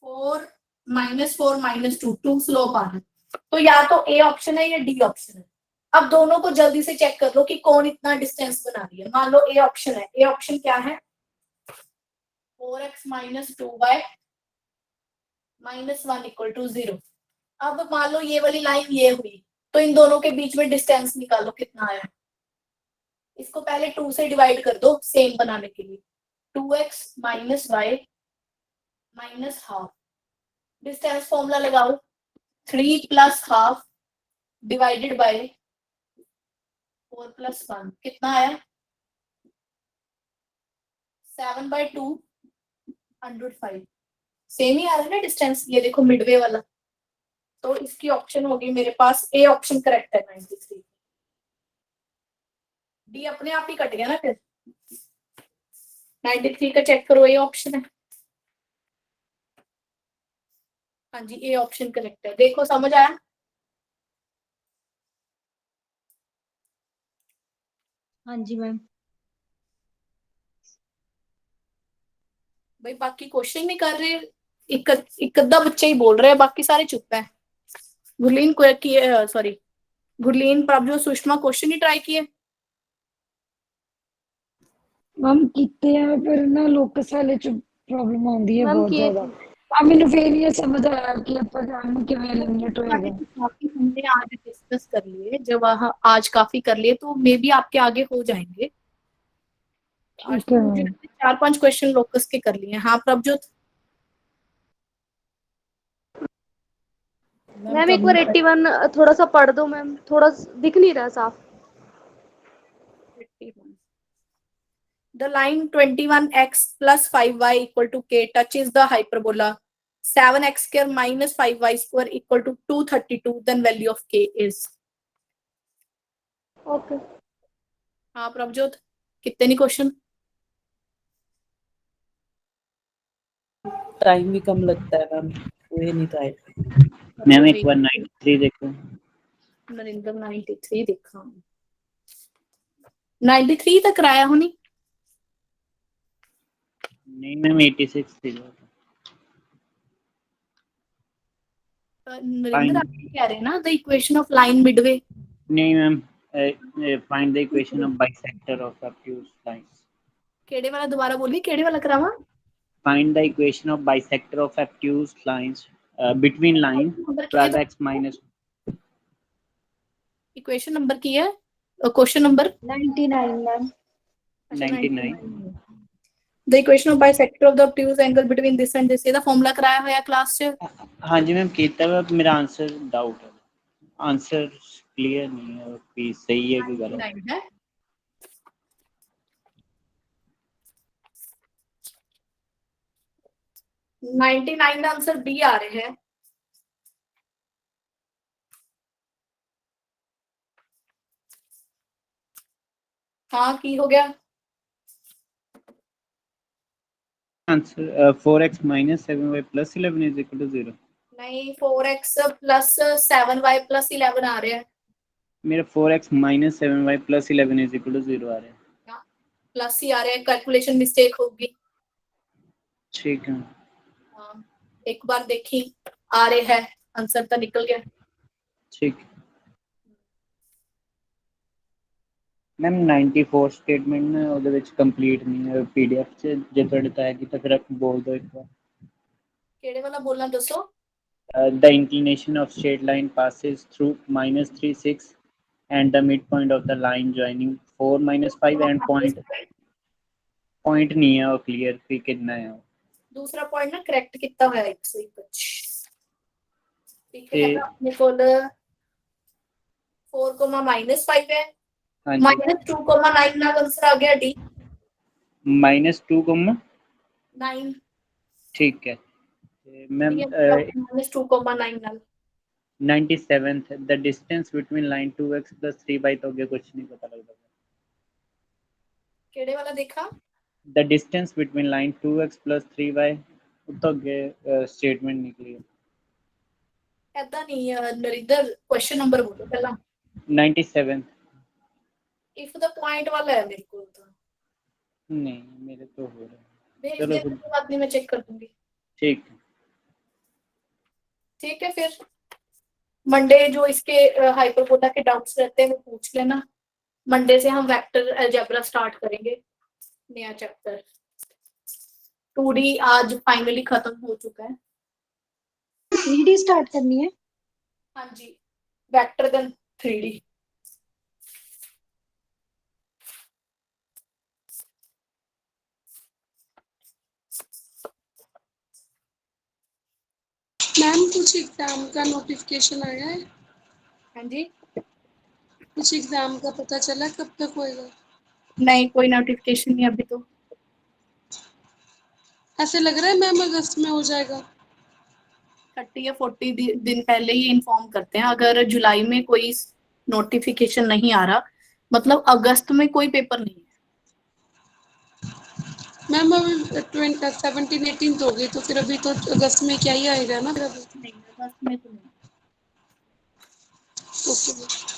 4 -4 -2 स्लोप आ रहा है। तो या तो ए ऑप्शन है या डी ऑप्शन है। अब दोनों को जल्दी से चेक कर लो कि कौन इतना डिस्टेंस बना रही है। मान लो ए ऑप्शन है। ए ऑप्शन क्या है? 4x - 2y -1 = 0। अब मान लो ये वाली लाइन ये हुई, तो इन दोनों के बीच में डिस्टेंस निकालो कितना आया। इसको पहले 2 से डिवाइड कर दो सेम बनाने के लिए। 2x - y -half। Distance formula लगाओ। 3 + ½ डिवाइडेड बाय 4 + 1 कितना आया? 7/2 105। सेम ही आ रहा है ना डिस्टेंस, ये देखो मिडवे वाला। तो इसकी ऑप्शन होगी मेरे पास ए ऑप्शन करेक्ट है 93। डी अपने आप ही कट गया ना फिर। 93 का चेक करो, ए ऑप्शन है। हाँ जी, ए ऑप्शन करेक्ट है। देखो समझ आया? हाँ जी मैम। भाई बाकी क्वेश्चन नहीं कर रहे, एक अद्धा बच्चे ही बोल रहे हैं, बाकी सारे चुप है। गुरलीन को किए, सॉरी गुरलीन, प्रभजोत, सुषमा क्वेश्चन ही ट्राई किए। मैम ਕੀਤੇ ਆ ਪਰ ਨਾ ਲੋਕਸ ਵਾਲੇ ਚ ਪ੍ਰੋਬਲਮ ਆਉਂਦੀ ਹੈ मैम ਬਹੁਤ किए ਜ਼ਿਆਦਾ। थे। ਆ ਮੈਨੂੰ ਫੇਰ ਨਹੀਂ ਸਮਝ ਆਇਆ ਕਿ ਆਪਾਂ ਜਾਣ ਕਿਵੇਂ एलिमिनेट होएगा। काफी हमने आज डिस्कस कर लिए, जब आज काफी कर लिए तो मे बी आपके आगे हो जाएंगे। आज ठीक है तो मुझे मैम। 4-5 क्वेश्चन लोकस के कर लिए। हाँ प्रभजोत। मैम एक बार 81 थोड़ा सा पढ़ दो मैम, थोड़ा दिख नहीं रहा साफ। The line 21x + 5y = k touches the hyperbola 7x² - 5y² = 232. Then value of k is। Okay. हाँ प्रभजोत, कितने नहीं क्वेश्चन? टाइम भी कम लगता है मैम, हुए नहीं तो आए। मैम एक बार 93 देखो। नरेंद्र 93 देखा। 93 तक कराया होनी। नहीं मैम 86 थी। नरेंद्र आप कह रहे हैं ना the equation of line midway. नहीं ma'am, find the equation of bisector of obtuse lines. केड़े वाला दोबारा बोली, केड़े वाला करावा? Find the equation of bisector of obtuse lines between line number की 12x minus। इक्वेशन नंबर की है? Question number 99 ma'am. 99। The equation of bisector of the obtuse angle between this and this, ਇਹਦਾ ਫਾਰਮੂਲਾ ਕਰਾਇਆ ਹੋਇਆ class ਚ। हाँ जी ma'am कीता है, मेरा आंसर डाउट है, आंसर क्लियर नहीं है कि सही है कि गलत। 99 है। नाइनटी आंसर बी आ रहे हैं। हाँ की हो गया? Answer 4x minus 7y plus 11 is equal to 0। नहीं, 4x + 7y + 11 आ रहे हैं। मेरा 4x minus 7y plus 11 is equal to 0 आ रहा है। प्लस ही आ रहे हैं, कैलकुलेशन मिस्टेक होगी। ठीक है। हाँ, एक बार देखी आ रहे हैं, आंसर तो निकल गया। ठीक। मैम 94 स्टेटमेंट ना ਉਹਦੇ ਵਿੱਚ ਕੰਪਲੀਟ ਨਹੀਂ ਹੈ ਪੀਡੀਐਫ ਚ, ਜੇ ਤੁਹਾਡੇ ਤਾਂ ਹੈਗੀ ਤਾਂ ਫਿਰ ਬੋਲ ਦਿਓ ਇੱਕ ਵਾਰ। केड़े वाला बोलना दसो? The inclination of straight line passes through -3 6 and the midpoint of the line joining 4 - 5 and point नहीं है और क्लियर भी कितना है। दूसरा पॉइंट ना करेक्ट कितना होया 125। ठीक है, ਤੇ अपने कोल 4, -5 है। हाँ जी -2,9 ना आंसर आ गया डी। -2, 9 ठीक है। मैम -2,9 ना 97th the distance between line 2x plus 3y तो आगे कुछ नहीं पता लगता। केड़े वाला देखा? The distance between line 2x plus 3y तो आगे स्टेटमेंट निकली है। ऐदा नहीं नरिंदर, क्वेश्चन नंबर बोलो पहला। 97। इफ द पॉइंट वाला है मेरे को तो नहीं मेरे तो हो रहा है। भेज चलो देना, फिर कोई बात नहीं, मैं चेक कर दूंगी। ठीक है। ठीक है, फिर मंडे जो इसके हाइपरबोला के डाउट्स रहते हैं वो पूछ लेना। मंडे से हम वेक्टर अलजेब्रा स्टार्ट करेंगे, नया चैप्टर। 2D आज फाइनली खत्म हो चुका है। 3D स्टार्ट करनी है। हाँ जी, वेक्टर देन 3D। मैम कुछ एग्जाम का नोटिफिकेशन आया है? हाँ जी, कुछ एग्जाम का पता चला कब तक होएगा? नहीं कोई नोटिफिकेशन नहीं अभी तो। ऐसे लग रहा है मैम अगस्त में हो जाएगा। 30 या 40 दिन पहले ही इन्फॉर्म करते हैं। अगर जुलाई में कोई नोटिफिकेशन नहीं आ रहा, मतलब अगस्त में कोई पेपर नहीं है। मैम अभी 17-18 हो गई, तो फिर अभी तो अगस्त में क्या ही आएगा ना फिर अभी। नहीं, अगस्त में तो नहीं। ओके।